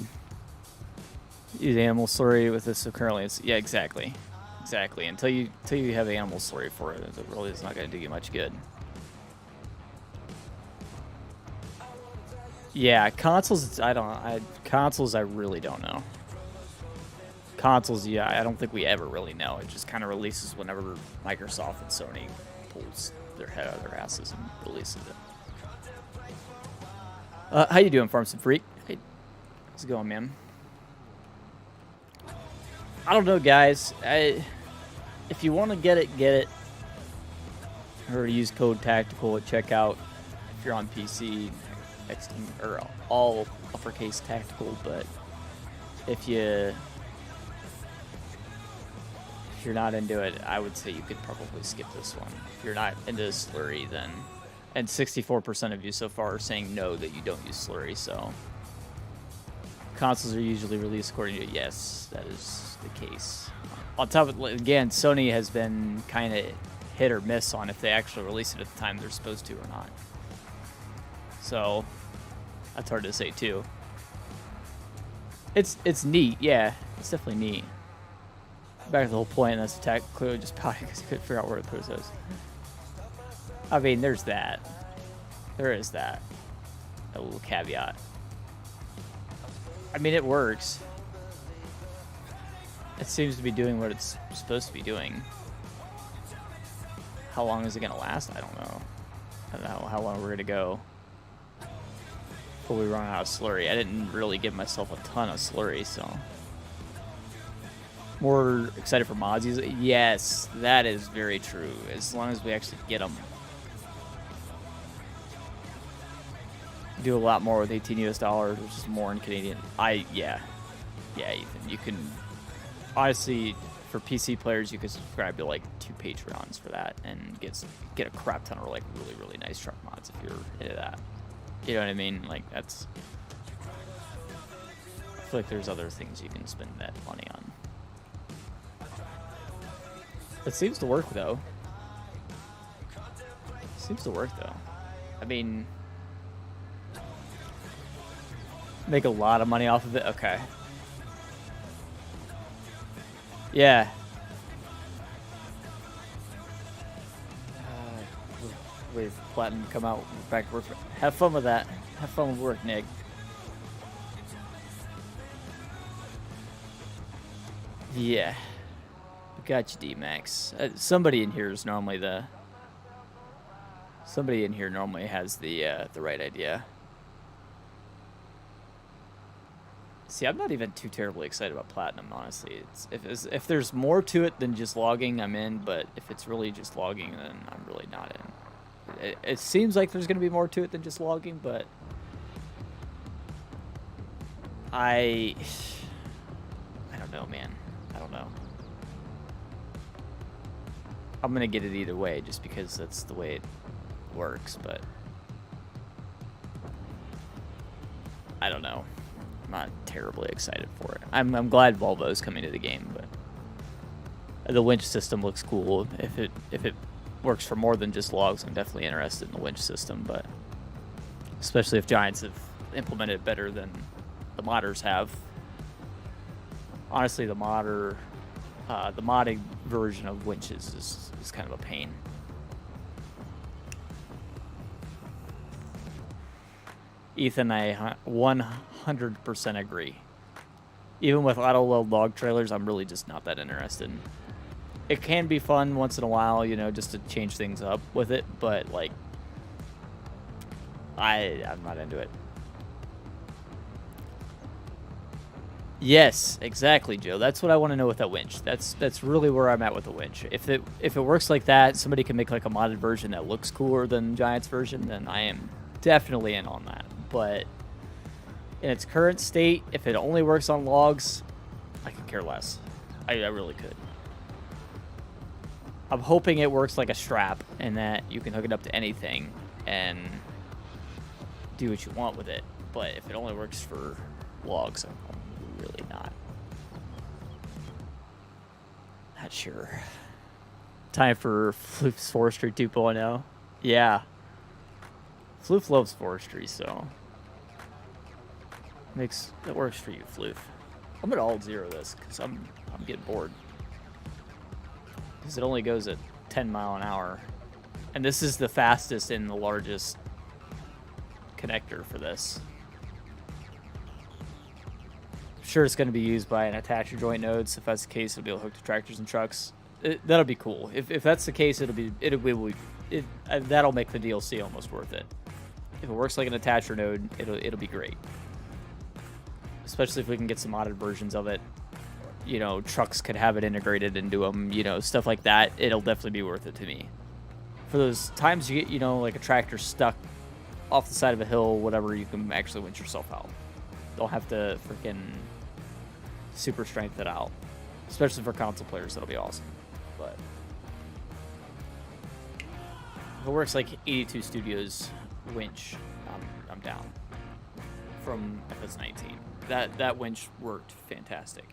Use animal slurry with this, so currently it's exactly. Until you have animal slurry for it, it really is not going to do you much good. Yeah, consoles. Consoles. I really don't know. Consoles. Yeah, I don't think we ever really know. It just kind of releases whenever Microsoft and Sony pulls their head out of their asses and releases it. How you doing, Farmson Freak? Hey, how's it going, man? I don't know, guys. If you want to get it, get it. Or use code Tactical at checkout if you're on PC. Or all uppercase Tactical, but if you're not into it, I would say you could probably skip this one. If you're not into slurry, then, and 64% of you so far are saying no, that you don't use slurry. So consoles are usually released according to yes, that is the case. On top of it, again, Sony has been kind of hit or miss on if they actually release it at the time they're supposed to or not. So that's hard to say too. It's neat, yeah. It's definitely neat. Back to the whole point, that's attack clearly just probably because you couldn't figure out where to put those. I mean, there's that. There is that. A little caveat. I mean, it works. It seems to be doing what it's supposed to be doing. How long is it going to last? I don't know. I don't know how long we're going to go before we run out of slurry. I didn't really give myself a ton of slurry, so. More excited for mods? Yes, that is very true. As long as we actually get them. Do a lot more with 18 US dollars, which is more in Canadian. Yeah, Ethan, you can, honestly, for PC players, you can subscribe to like 2 Patreons for that and get a crap ton of like really nice truck mods if you're into that. You know what I mean? Like that's, I feel like there's other things you can spend that money on. It seems to work though. I mean, make a lot of money off of it. Okay. Yeah. Wait for Platinum to come out. Back to work. Have fun with that. Have fun with work, Nick. Yeah. Got you, D-Max. Somebody in here is normally somebody in here normally has the right idea. See, I'm not even too terribly excited about Platinum, honestly. If there's more to it than just logging, I'm in. But if it's really just logging, then I'm really not in. It seems like there's going to be more to it than just logging, but I don't know, man. I don't know. I'm going to get it either way just because that's the way it works, but I don't know. I'm not terribly excited for it. I'm glad Volvo's coming to the game, but the winch system looks cool. If it works for more than just logs, I'm definitely interested in the winch system, but especially if Giants have implemented it better than the modders have. Honestly, the modding version of winches is kind of a pain. Ethan, I 100% agree. Even with auto-load log trailers, I'm really just not that interested. It can be fun once in a while, you know, just to change things up with it, but like I'm not into it. Yes, exactly, Joe. That's what I want to know with that winch. That's really where I'm at with the winch. If it works like that, somebody can make like a modded version that looks cooler than Giant's version, then I am definitely in on that. But in its current state, if it only works on logs, I could care less. I really could. I'm hoping it works like a strap and that you can hook it up to anything and do what you want with it. But if it only works for logs, I'm really not sure. Time for Floof's Forestry 2.0. Yeah. Floof loves forestry, so it works for you, Floof. I'm gonna alt zero this because I'm getting bored. Because it only goes at 10 mile an hour. And this is the fastest and the largest connector for this. I'm sure it's going to be used by an attacher joint node, so if that's the case, it'll be able to hook to tractors and trucks. That'll be cool. If that's the case, that'll make the DLC almost worth it. If it works like an attacher node, it'll be great. Especially if we can get some modded versions of it. You know, trucks could have it integrated into them, you know, stuff like that. It'll definitely be worth it to me. For those times you get, you know, like a tractor stuck off the side of a hill, whatever, you can actually winch yourself out. Don't have to freaking super strength it out. Especially for console players, that'll be awesome. But if it works like 82 Studios winch, I'm down. From FS19. That winch worked fantastic.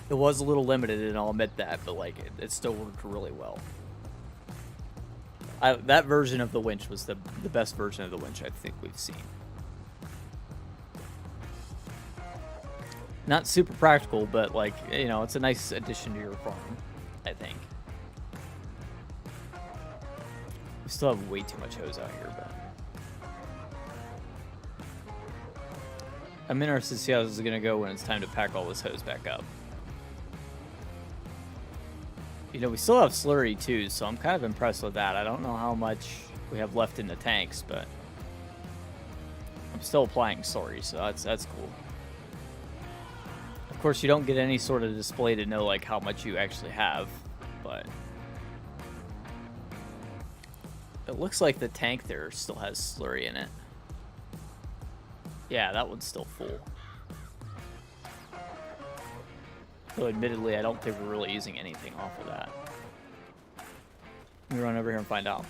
It was a little limited, and I'll admit that, but like it still worked really well. That version of the winch was the best version of the winch I think we've seen. Not super practical, but like, you know, it's a nice addition to your farm, I think. We still have way too much hose out here, but I'm interested to see how this is gonna go when it's time to pack all this hose back up. You know, we still have slurry too, so I'm kind of impressed with that. I don't know how much we have left in the tanks, but I'm still applying slurry, so that's cool. Of course, you don't get any sort of display to know like how much you actually have, but it looks like the tank there still has slurry in it. Yeah, that one's still full. Though admittedly, I don't think we're really using anything off of that. Let me run over here and find out.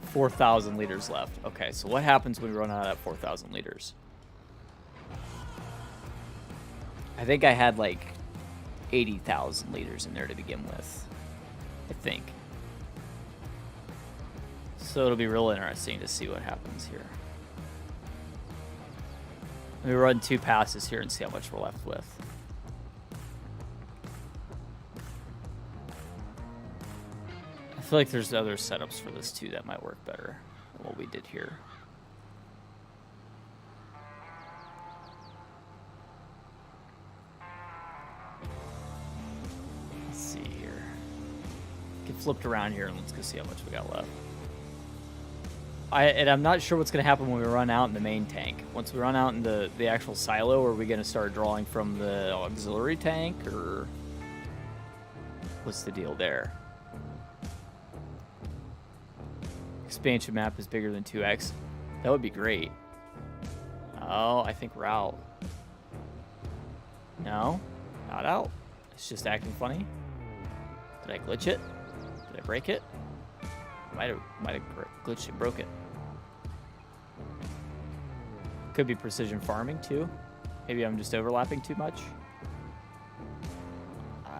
4,000 liters left. Okay, so what happens when we run out of that 4,000 liters? I think I had like 80,000 liters in there to begin with. I think. So it'll be real interesting to see what happens here. Let me run 2 passes here and see how much we're left with. I feel like there's other setups for this too that might work better than what we did here. Let's see here. Get flipped around here and let's go see how much we got left. And I'm not sure what's going to happen when we run out in the main tank. Once we run out in the actual silo, are we going to start drawing from the auxiliary tank, or what's the deal there? Expansion map is bigger than 2x. That would be great. Oh, I think we're out. No, not out. It's just acting funny. Did I glitch it? Did I break it? Might have glitched and broke it. Could be precision farming too. Maybe I'm just overlapping too much.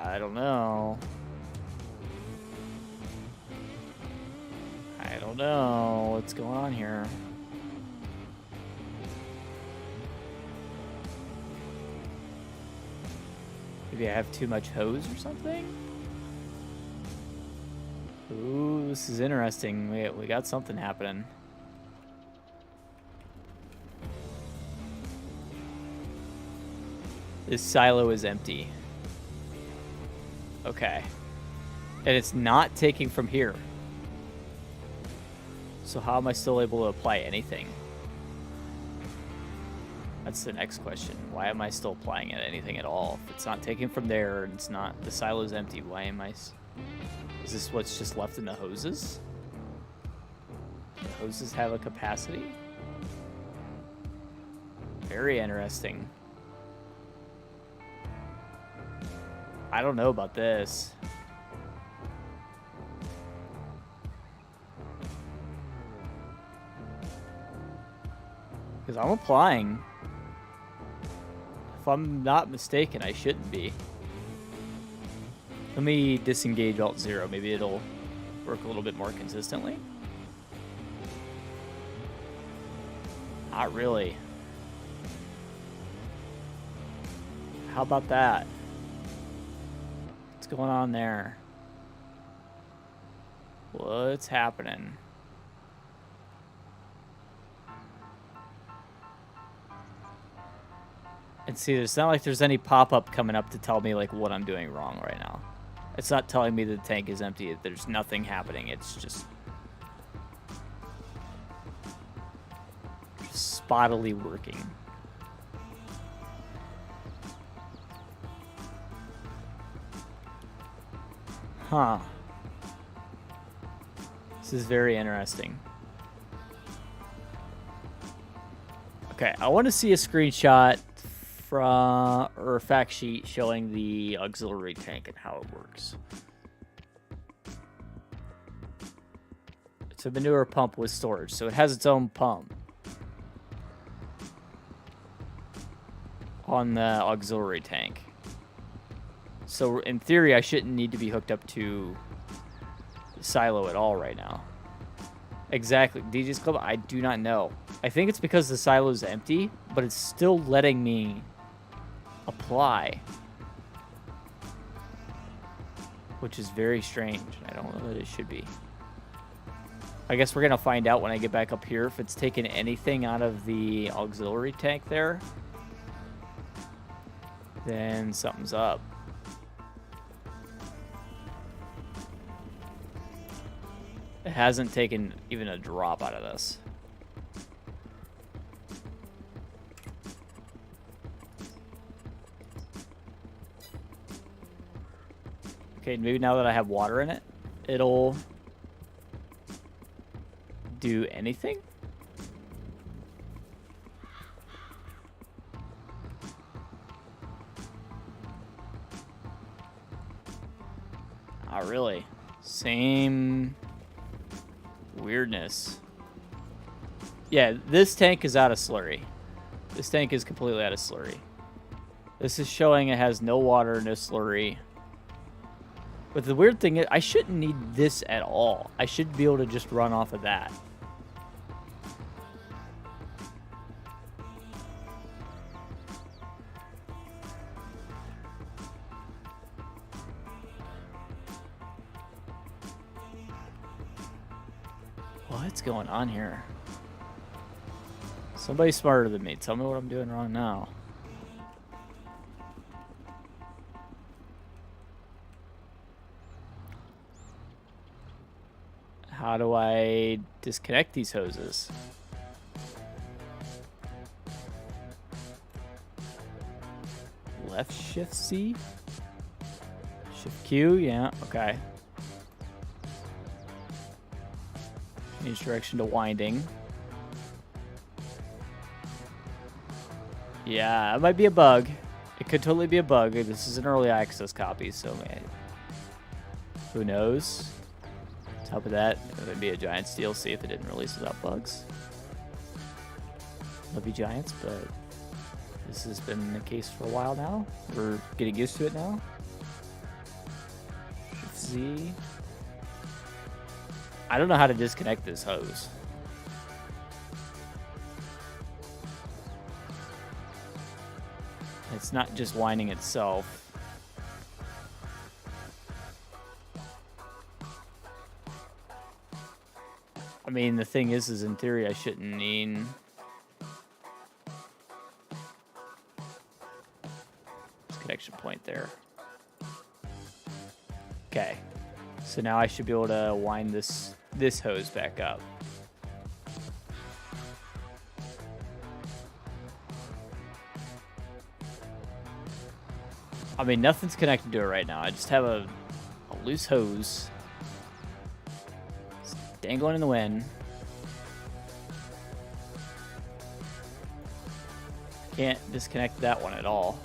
I don't know. I don't know what's going on here. Maybe I have too much hose or something? Ooh, this is interesting. We got something happening. This silo is empty. Okay. And it's not taking from here. So how am I still able to apply anything? That's the next question. Why am I still applying it anything at all? If it's not taken from there and it's not, the silo's empty, why am I... Is this what's just left in the hoses? The hoses have a capacity? Very interesting. I don't know about this. Because I'm applying. If I'm not mistaken, I shouldn't be. Let me disengage Alt-0. Maybe it'll work a little bit more consistently. Not really. How about that? What's going on there? What's happening? And see, it's not like there's any pop-up coming up to tell me like what I'm doing wrong right now. It's not telling me the tank is empty. There's nothing happening. It's just spottily working. Huh. This is very interesting. Okay, I want to see a screenshot from, or a fact sheet showing the auxiliary tank and how it works. It's a manure pump with storage, so it has its own pump on the auxiliary tank. So in theory, I shouldn't need to be hooked up to the silo at all right now. Exactly. DJ's Club, I do not know. I think it's because the silo is empty, but it's still letting me apply, which is very strange. I don't know that it should be. I guess we're gonna find out when I get back up here if it's taken anything out of the auxiliary tank there. Then something's up. It hasn't taken even a drop out of this. Okay, maybe now that I have water in it, it'll do anything? Not really. Same weirdness. Yeah, this tank is out of slurry. This tank is completely out of slurry. This is showing it has no water, no slurry. But the weird thing is, I shouldn't need this at all. I should be able to just run off of that. What's going on here? Somebody smarter than me. Tell me what I'm doing wrong now. How do I disconnect these hoses? Left shift C? Shift Q, yeah, okay. Change direction to winding. Yeah, it might be a bug. It could totally be a bug. This is an early access copy, so who knows? Top of that, it would be a Giants DLC if it didn't release without bugs. Love you, Giants, but this has been the case for a while now. We're getting used to it now. Shift Z. I don't know how to disconnect this hose. It's not just winding itself. I mean, the thing is in theory, I shouldn't need... this connection point there. Okay. So now I should be able to wind this hose back up. I mean, nothing's connected to it right now. I just have a loose hose. It's dangling in the wind. Can't disconnect that one at all.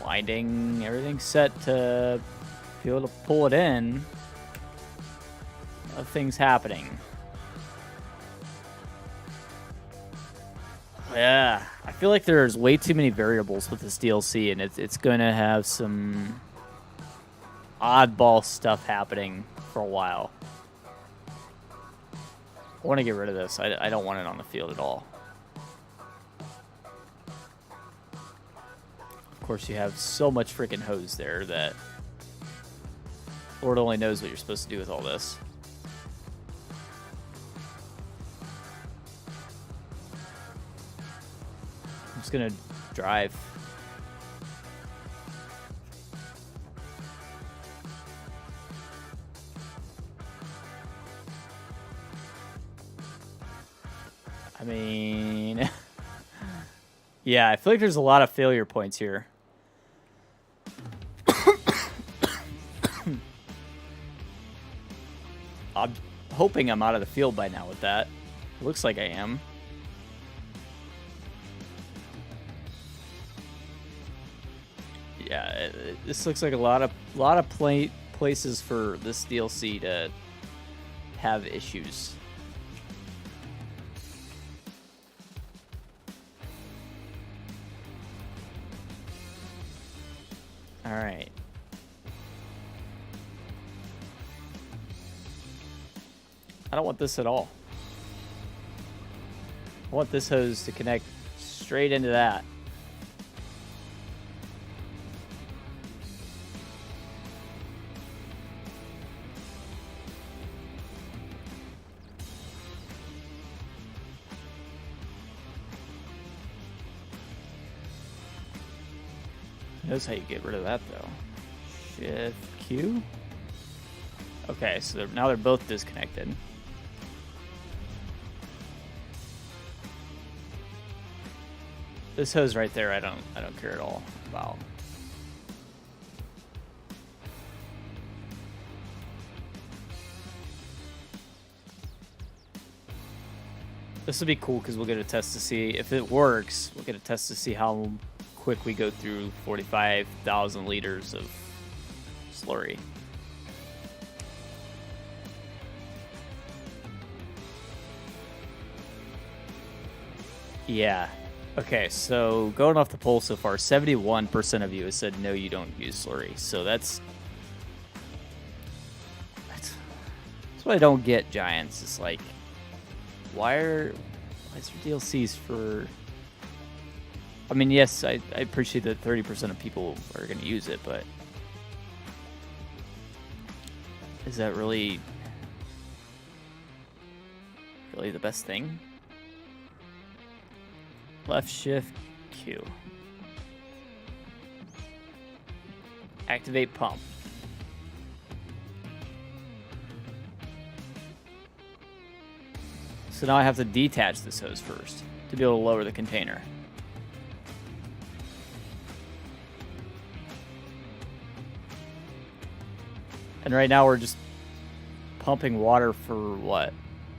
Winding, everything's set to be able to pull it in. Nothing's happening. Yeah, I feel like there's way too many variables with this DLC, and it's going to have some oddball stuff happening for a while. I want to get rid of this. I don't want it on the field at all. Of course, you have so much freaking hose there that Lord only knows what you're supposed to do with all this. I'm just gonna drive. I mean, yeah, I feel like there's a lot of failure points here. I'm hoping I'm out of the field by now with that. It looks like I am. Yeah, this looks like a lot of places for this DLC to have issues. All right. I don't want this at all. I want this hose to connect straight into that. Knows how you get rid of that though. Shift Q. Okay, so now they're both disconnected. This hose right there, I don't care at all about. This will be cool because we'll get a test to see if it works. We'll get a test to see how quick we go through 45,000 liters of slurry. Yeah. Okay, so going off the poll so far, 71% of you have said no, you don't use slurry. So that's what I don't get, Giants. It's like, why is there DLCs for? I mean, yes, I appreciate that 30% of people are going to use it, but is that really the best thing? Left shift Q. Activate pump. So now I have to detach this hose first to be able to lower the container. And right now we're just pumping water for what?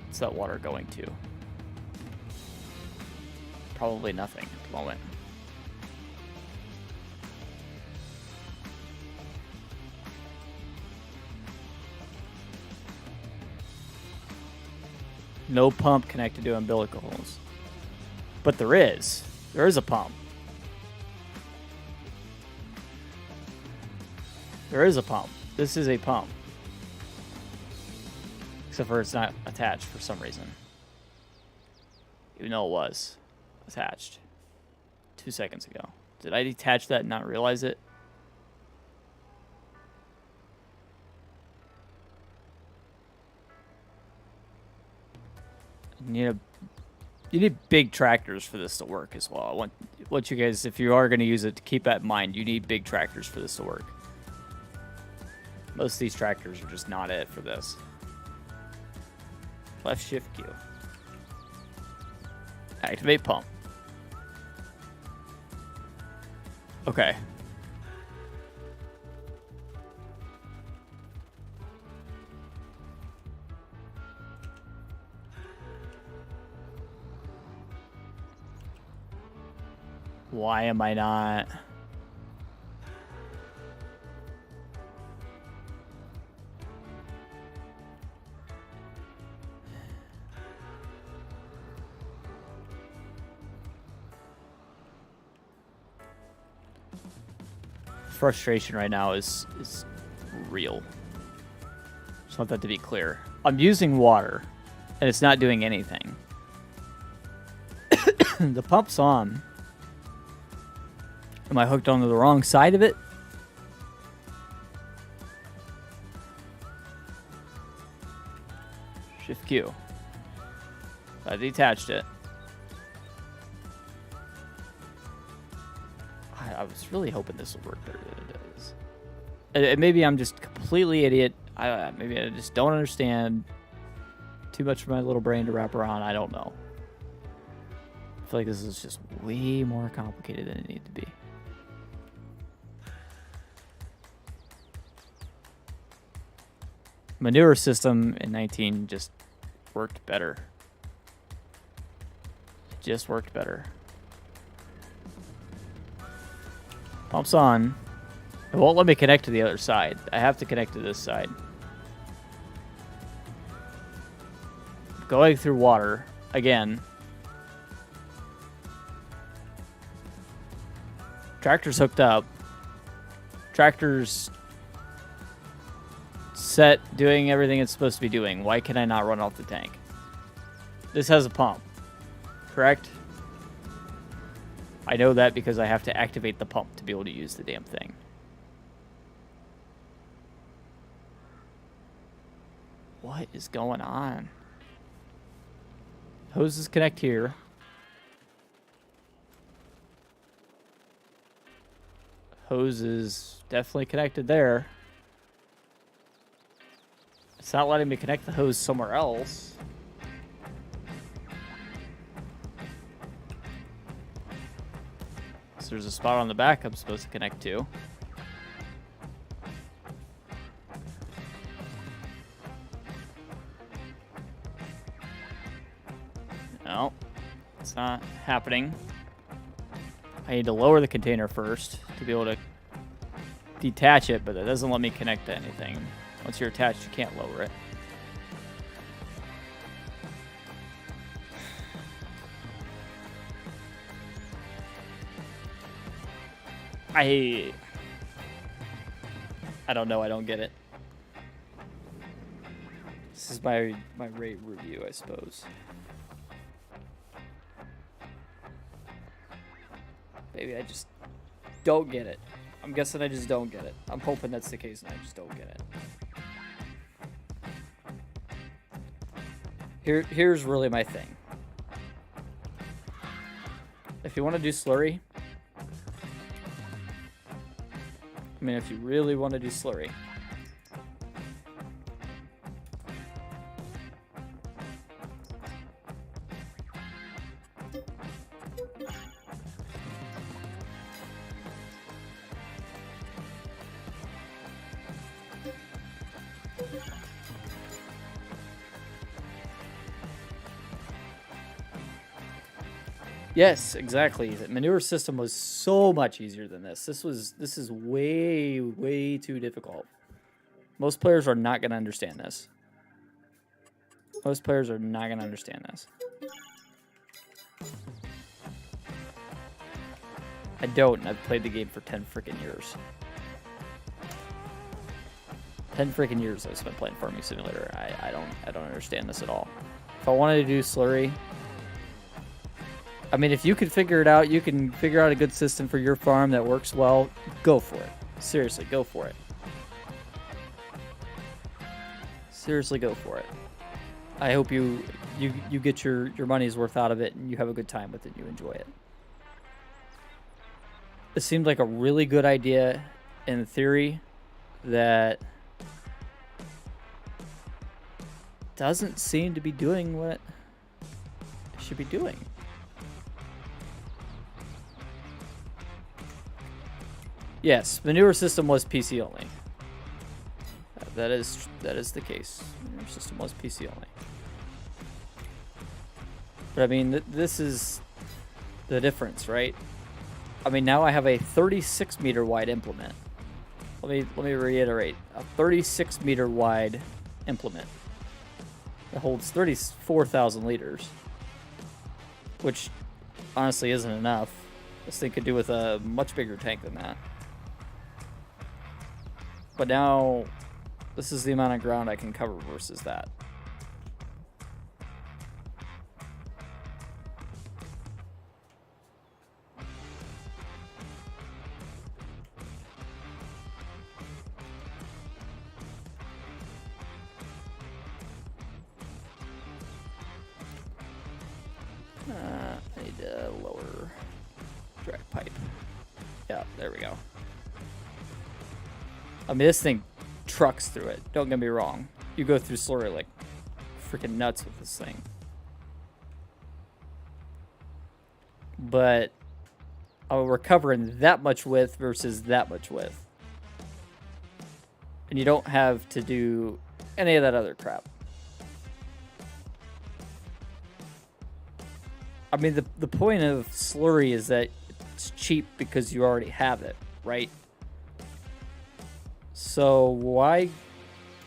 What's that water going to? Probably nothing at the moment. No pump connected to umbilicals. But there is. There is a pump. There is a pump. This is a pump. Except for it's not attached for some reason. Even though it was attached 2 seconds ago. Did I detach that and not realize it? You need big tractors for this to work as well. what you guys, if you are going to use it, to keep that in mind. You need big tractors for this to work. Most of these tractors are just not it for this. Left shift Q. Activate pump. Okay. Why am I not? Frustration right now is real. Just want that to be clear. I'm using water, and it's not doing anything. The pump's on. Am I hooked onto the wrong side of it? Shift Q. I detached it. I was really hoping this would work better than it does. And maybe I'm just completely idiot. Maybe I just don't understand. Too much for my little brain to wrap around. I don't know. I feel like this is just way more complicated than it needed to be. Manure system in 19 just worked better. It just worked better. Pump's on. It won't let me connect to the other side. I have to connect to this side. Going through water again. Tractor's hooked up. Tractor's set, doing everything it's supposed to be doing. Why can I not run off the tank? This has a pump, correct? I know that because I have to activate the pump to be able to use the damn thing. What is going on? Hoses connect here. Hose is definitely connected there. It's not letting me connect the hose somewhere else. So there's a spot on the back I'm supposed to connect to. No, it's not happening. I need to lower the container first to be able to detach it, but that doesn't let me connect to anything. Once you're attached, you can't lower it. I don't know. I don't get it. This is my rate review, I suppose. Maybe I just don't get it. I'm guessing I just don't get it. I'm hoping that's the case and I just don't get it. Here's really my thing. If you want to do slurry, I mean, if you really want to do slurry, yes, exactly. The manure system was so much easier than this. This is way too difficult. Most players are not going to understand this. Most players are not going to understand this. I don't. I've played the game for 10 freaking years. 10 freaking years I've spent playing Farming Simulator. I don't understand this at all. If I wanted to do slurry, I mean, if you could figure it out, you can figure out a good system for your farm that works well, go for it. Seriously, go for it. Seriously, go for it. I hope you get your money's worth out of it and you have a good time with it and you enjoy it. It seemed like a really good idea in theory that doesn't seem to be doing what it should be doing. Yes, the newer system was PC only. That is the case. The newer system was PC only. But I mean, this is the difference, right? I mean, now I have a 36 meter wide implement. Let me reiterate: a 36 meter wide implement that holds 34,000 liters, which honestly isn't enough. This thing could do with a much bigger tank than that. But now, this is the amount of ground I can cover versus that. I need a lower drag pipe. Yeah, there we go. I mean, this thing trucks through it. Don't get me wrong. You go through slurry like freaking nuts with this thing. But we're covering that much width versus that much width. And you don't have to do any of that other crap. I mean, the point of slurry is that it's cheap because you already have it, right? So why?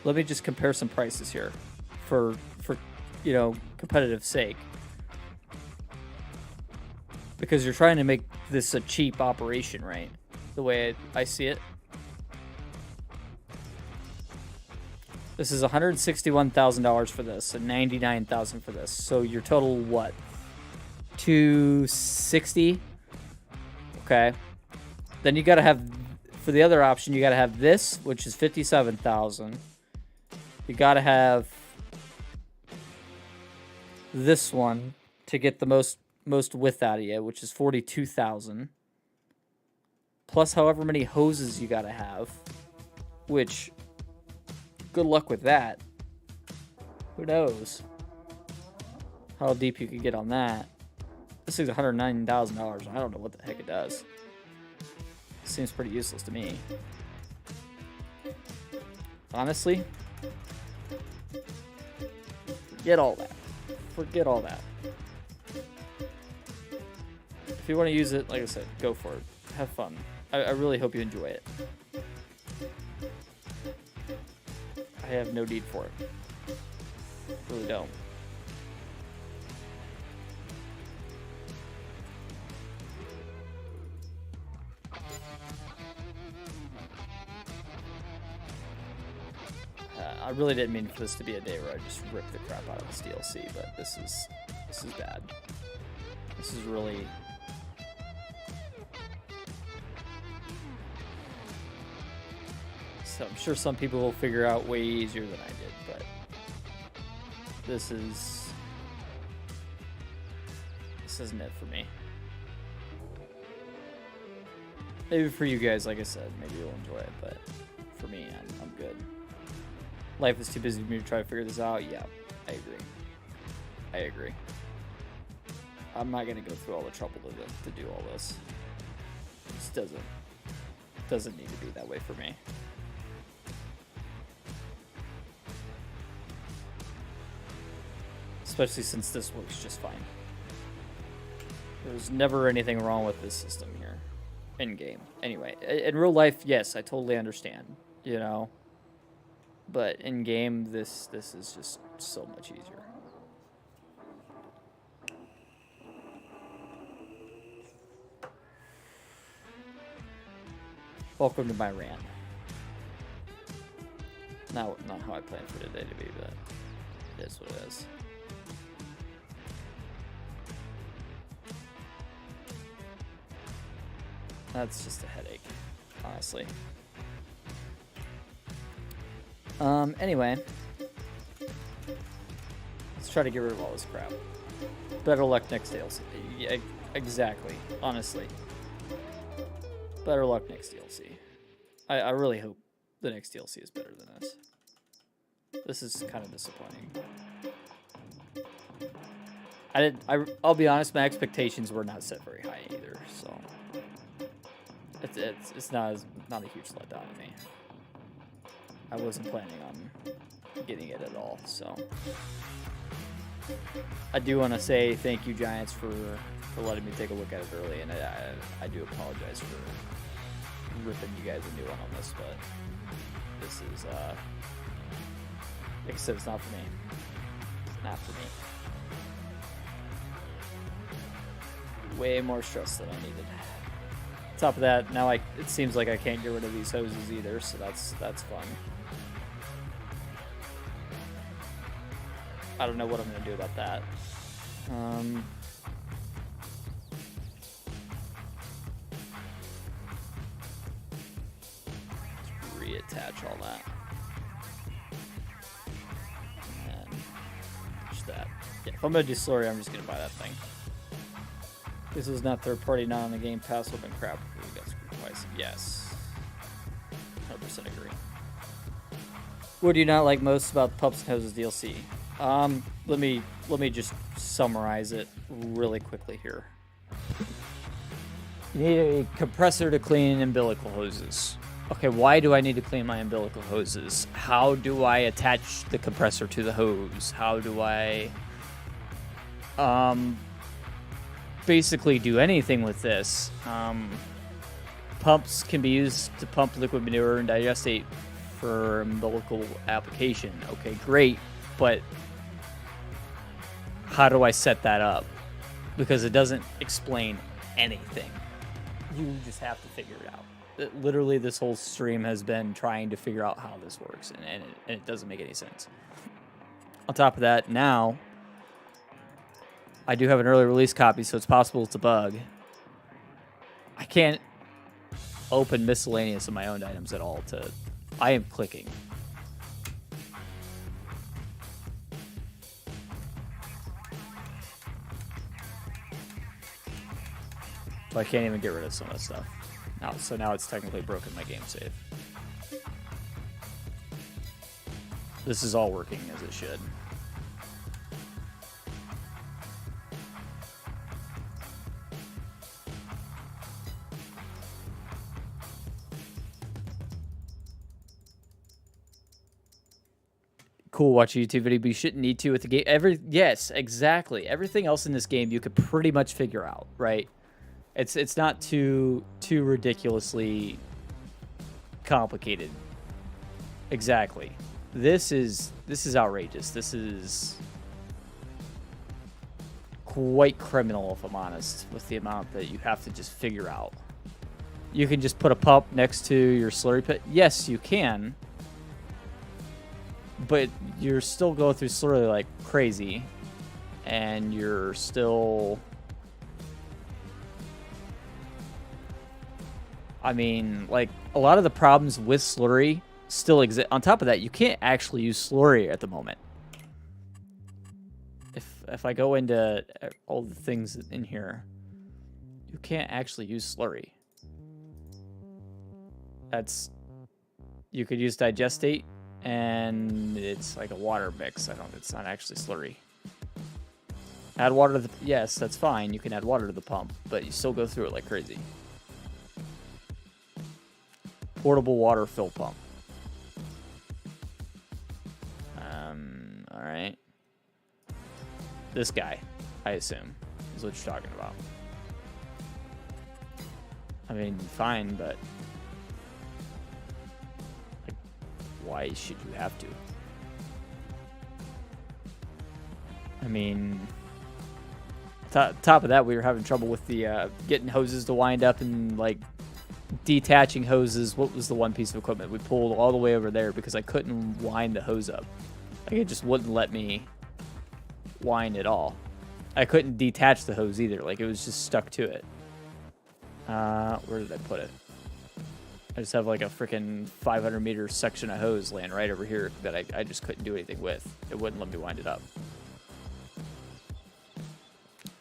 Let me just compare some prices here, for you know, competitive sake, because you're trying to make this a cheap operation, right? The way I see it. This is $161,000 for this, and $99,000 for this. So your total what? $260. Okay. Then you gotta have, for the other option, you gotta have this, which is $57,000. You gotta have this one to get the most width out of you, which is $42,000. Plus however many hoses you gotta have, which, good luck with that. Who knows how deep you could get on that. This thing's $109,000. I don't know what the heck it does. Seems pretty useless to me. Honestly, forget all that. Forget all that. If you want to use it, like I said, go for it. Have fun. I really hope you enjoy it. I have no need for it. Really don't. I really didn't mean for this to be a day where I just ripped the crap out of this DLC, but this is bad. This is really... So I'm sure some people will figure out way easier than I did, but this isn't it for me. Maybe for you guys, like I said, maybe you'll enjoy it, but for me, I'm good. Life is too busy for me to try to figure this out. Yeah, I agree. I agree. I'm not gonna go through all the trouble to do all this. This doesn't need to be that way for me. Especially since this works just fine. There's never anything wrong with this system here. In game. Anyway, in real life, yes, I totally understand. You know? But in game, this is just so much easier. Welcome to my rant. Not how I planned for today to be, but it is what it is. That's just a headache, honestly. Anyway. Let's try to get rid of all this crap. Better luck next DLC. Yeah, exactly, honestly. Better luck next DLC. I really hope the next DLC is better than this. This is kind of disappointing. I'll be honest, my expectations were not set very high either, so it's not a huge letdown to me. I wasn't planning on getting it at all, so I do want to say thank you, Giants, for letting me take a look at it early, and I do apologize for ripping you guys a new one on this, but this is like I said, it's not for me. Not for me. Way more stress than I needed. On top of that, now it seems like I can't get rid of these hoses either, so that's fun. I don't know what I'm gonna do about that. Reattach all that. And just that. Yeah, if I'm gonna do slurry, I'm just gonna buy that thing. This is not third party, not on the Game Pass. Open crap. We got screwed twice. Yes. 100% agree. What do you not like most about the Pups and Hoses DLC? Let me just summarize it really quickly here. You need a compressor to clean umbilical hoses. Okay, why do I need to clean my umbilical hoses? How do I attach the compressor to the hose? How do I basically do anything with this? Pumps can be used to pump liquid manure and digestate for umbilical application. Okay, great, but how do I set that up? Because it doesn't explain anything. You just have to figure it out. Literally, this whole stream has been trying to figure out how this works, and it doesn't make any sense. On top of that, now I do have an early release copy, so it's possible it's a bug. I can't open miscellaneous of my owned items at all. I am clicking. So I can't even get rid of some of that stuff. So now it's technically broken my game save. This is all working as it should. Cool, watch a YouTube video, but you shouldn't need to with the game. Yes, exactly. Everything else in this game you could pretty much figure out, right? It's not too ridiculously complicated. Exactly. This is outrageous. This is quite criminal, if I'm honest, with the amount that you have to just figure out. You can just put a pump next to your slurry pit. Yes, you can. But you're still going through slurry like crazy. And you're still... I mean, like, a lot of the problems with slurry still exist. On top of that, you can't actually use slurry at the moment. If I go into all the things in here, you can't actually use slurry. You could use digestate, and it's like a water mix. It's not actually slurry. Add water to the... Yes, that's fine. You can add water to the pump, but you still go through it like crazy. Portable water fill pump. All right. This guy, I assume, is what you're talking about. I mean, fine, but like, why should you have to? I mean, top of that, we were having trouble with the getting hoses to wind up and like detaching hoses. What was the one piece of equipment we pulled all the way over there because I couldn't wind the hose up? Like, it just wouldn't let me wind at all. I couldn't detach the hose either. Like, it was just stuck to it. Where did I put it? I just have like a freaking 500-meter section of hose laying right over here that I just couldn't do anything with. It wouldn't let me wind it up.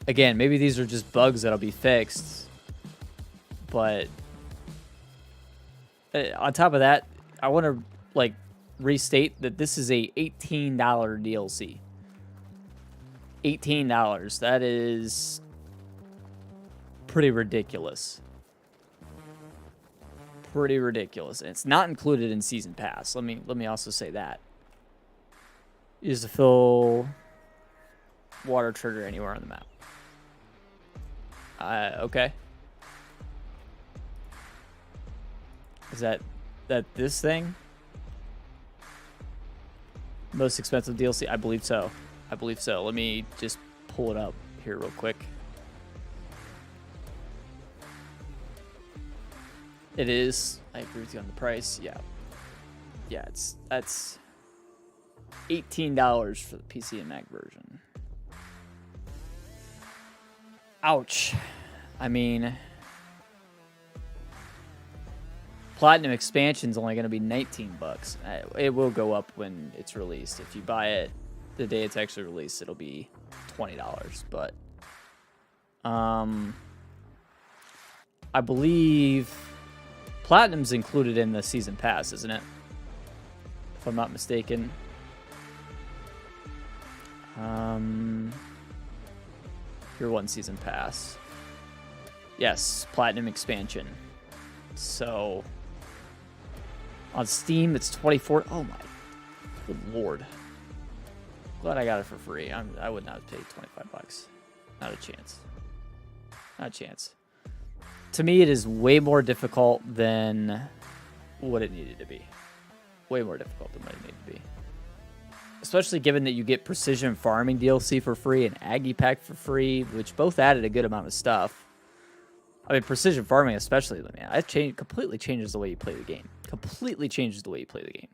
Again, maybe these are just bugs that'll be fixed, but On top of that, I want to like restate that this is a $18 DLC. $18. That is pretty ridiculous. Pretty ridiculous. And it's not included in Season Pass. Let me also say that. Use the fill water trigger anywhere on the map. Okay. Is that this thing? Most expensive DLC? I believe so. I believe so. Let me just pull it up here real quick. It is. I agree with you on the price. Yeah. Yeah, that's $18 for the PC and Mac version. Ouch. I mean, Platinum Expansion's only going to be 19 bucks. It will go up when it's released. If you buy it the day it's actually released, it'll be $20. But I believe Platinum's included in the Season Pass, isn't it? If I'm not mistaken. Your one Season Pass. Yes, Platinum Expansion. So on Steam, it's 24. Oh my good lord! Glad I got it for free. I would not have paid 25 bucks. Not a chance. Not a chance. To me, it is way more difficult than what it needed to be. Way more difficult than what it needed to be. Especially given that you get Precision Farming DLC for free and Aggie Pack for free, which both added a good amount of stuff. I mean, Precision Farming especially, man, it completely changes the way you play the game. Completely changes the way you play the game.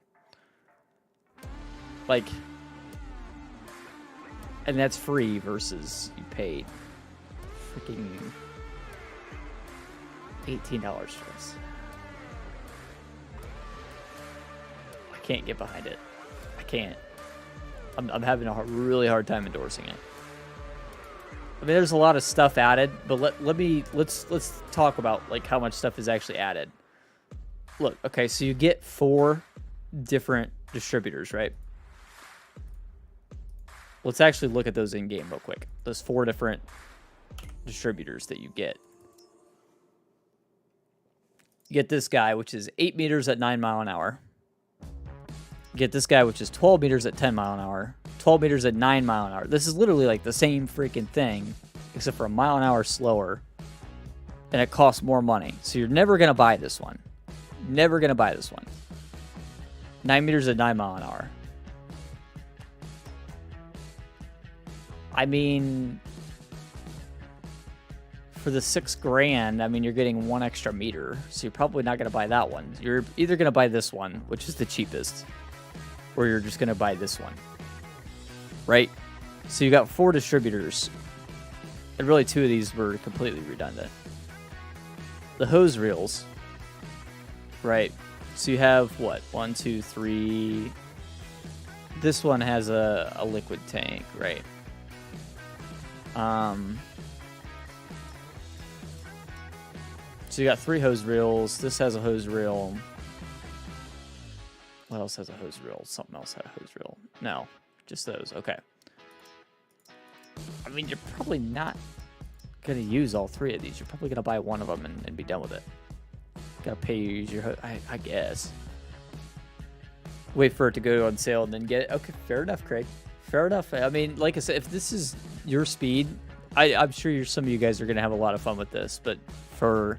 Like, and that's free versus you paid freaking $18 for this. I can't get behind it. I can't. I'm having a really hard time endorsing it. I mean, there's a lot of stuff added, but let's talk about like how much stuff is actually added. Look, okay, so you get 4 different distributors, right? Let's actually look at those in game real quick. Those 4 different distributors that you get. You get this guy, which is 8 meters at 9 mile an hour. Get this guy, which is 12 meters at 10 mile an hour, 12 meters at 9 mile an hour. This is literally like the same freaking thing, except for a mile an hour slower, and it costs more money. So you're never going to buy this one. Never going to buy this one. 9 meters at 9 mile an hour. I mean, for the $6,000, I mean, you're getting 1 extra meter, so you're probably not going to buy that one. You're either going to buy this one, which is the cheapest, or you're just going to buy this one, right? So you got 4 distributors, and really 2 of these were completely redundant. The hose reels, right? So you have, what, 1, 2, 3... This one has a liquid tank, right? So you got 3 hose reels. This has a hose reel. What else has a hose reel? Something else had a hose reel. No, just those. Okay. I mean, you're probably not going to use all 3 of these. You're probably going to buy one of them and be done with it. Got to pay you use your hose, I guess. Wait for it to go on sale and then get it. Okay, fair enough, Craig. Fair enough. I mean, like I said, if this is your speed, I'm sure some of you guys are going to have a lot of fun with this. But for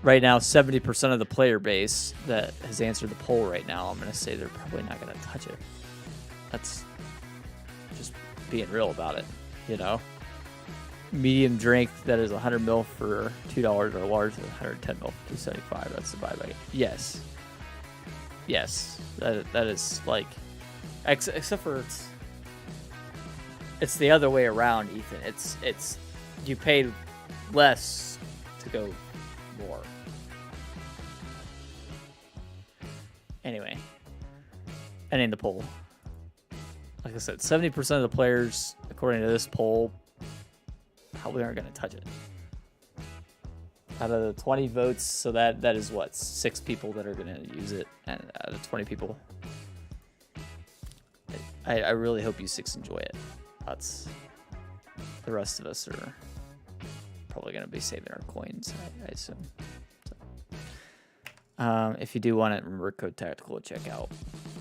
right now, 70% of the player base that has answered the poll right now, I'm going to say they're probably not going to touch it. That's just being real about it, you know? Medium drink that is 100 mil for $2 or large is 110 mil for $2.75. That's the buyback. Yes. Yes. That is like, except for it's the other way around, Ethan. It's you paid less to go more. Anyway, ending the poll. Like I said, 70% of the players, according to this poll, probably aren't going to touch it. out of the 20 votes, so that is what, 6 people that are gonna use it, and out of 20 people. I really hope you 6 enjoy it. That's the rest of us are probably gonna be saving our coins, I assume. So, if you do want it, remember code tactical to check out.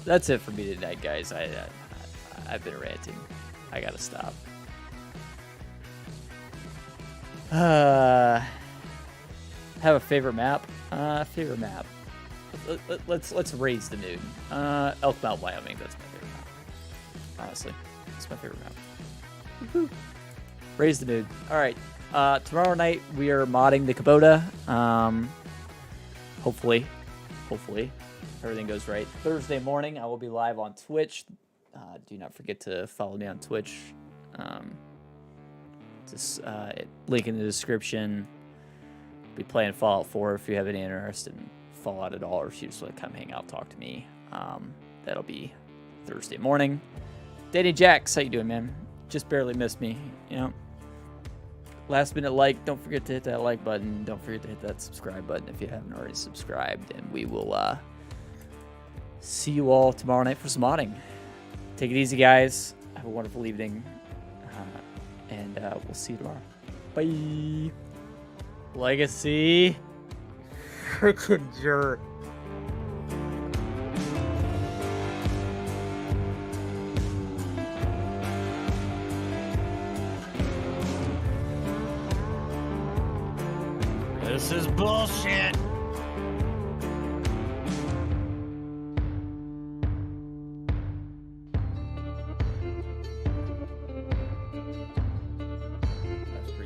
That's it for me tonight, guys. I've been ranting. I gotta stop. Have a favorite map? Favorite map. Let's raise the mood. Elk Mountain, Wyoming. That's my favorite map. Honestly, it's my favorite map. Woohoo. Raise the mood. All right. Tomorrow night we are modding the Kubota. Hopefully everything goes right. Thursday morning I will be live on Twitch. Do not forget to follow me on Twitch. Just link in the description. Be playing Fallout 4 if you have any interest in Fallout at all, or if you just want to come hang out, talk to me. That'll be Thursday morning. Danny Jax, how you doing, man? Just barely missed me, you know. Last minute like, don't forget to hit that like button. Don't forget to hit that subscribe button if you haven't already subscribed. And we will see you all tomorrow night for some modding. Take it easy, guys. Have a wonderful evening. And we'll see you tomorrow. Bye. Legacy. Freaking jerk. This is bullshit.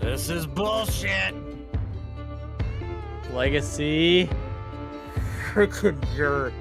This is bullshit. Legacy. Freaking jerk.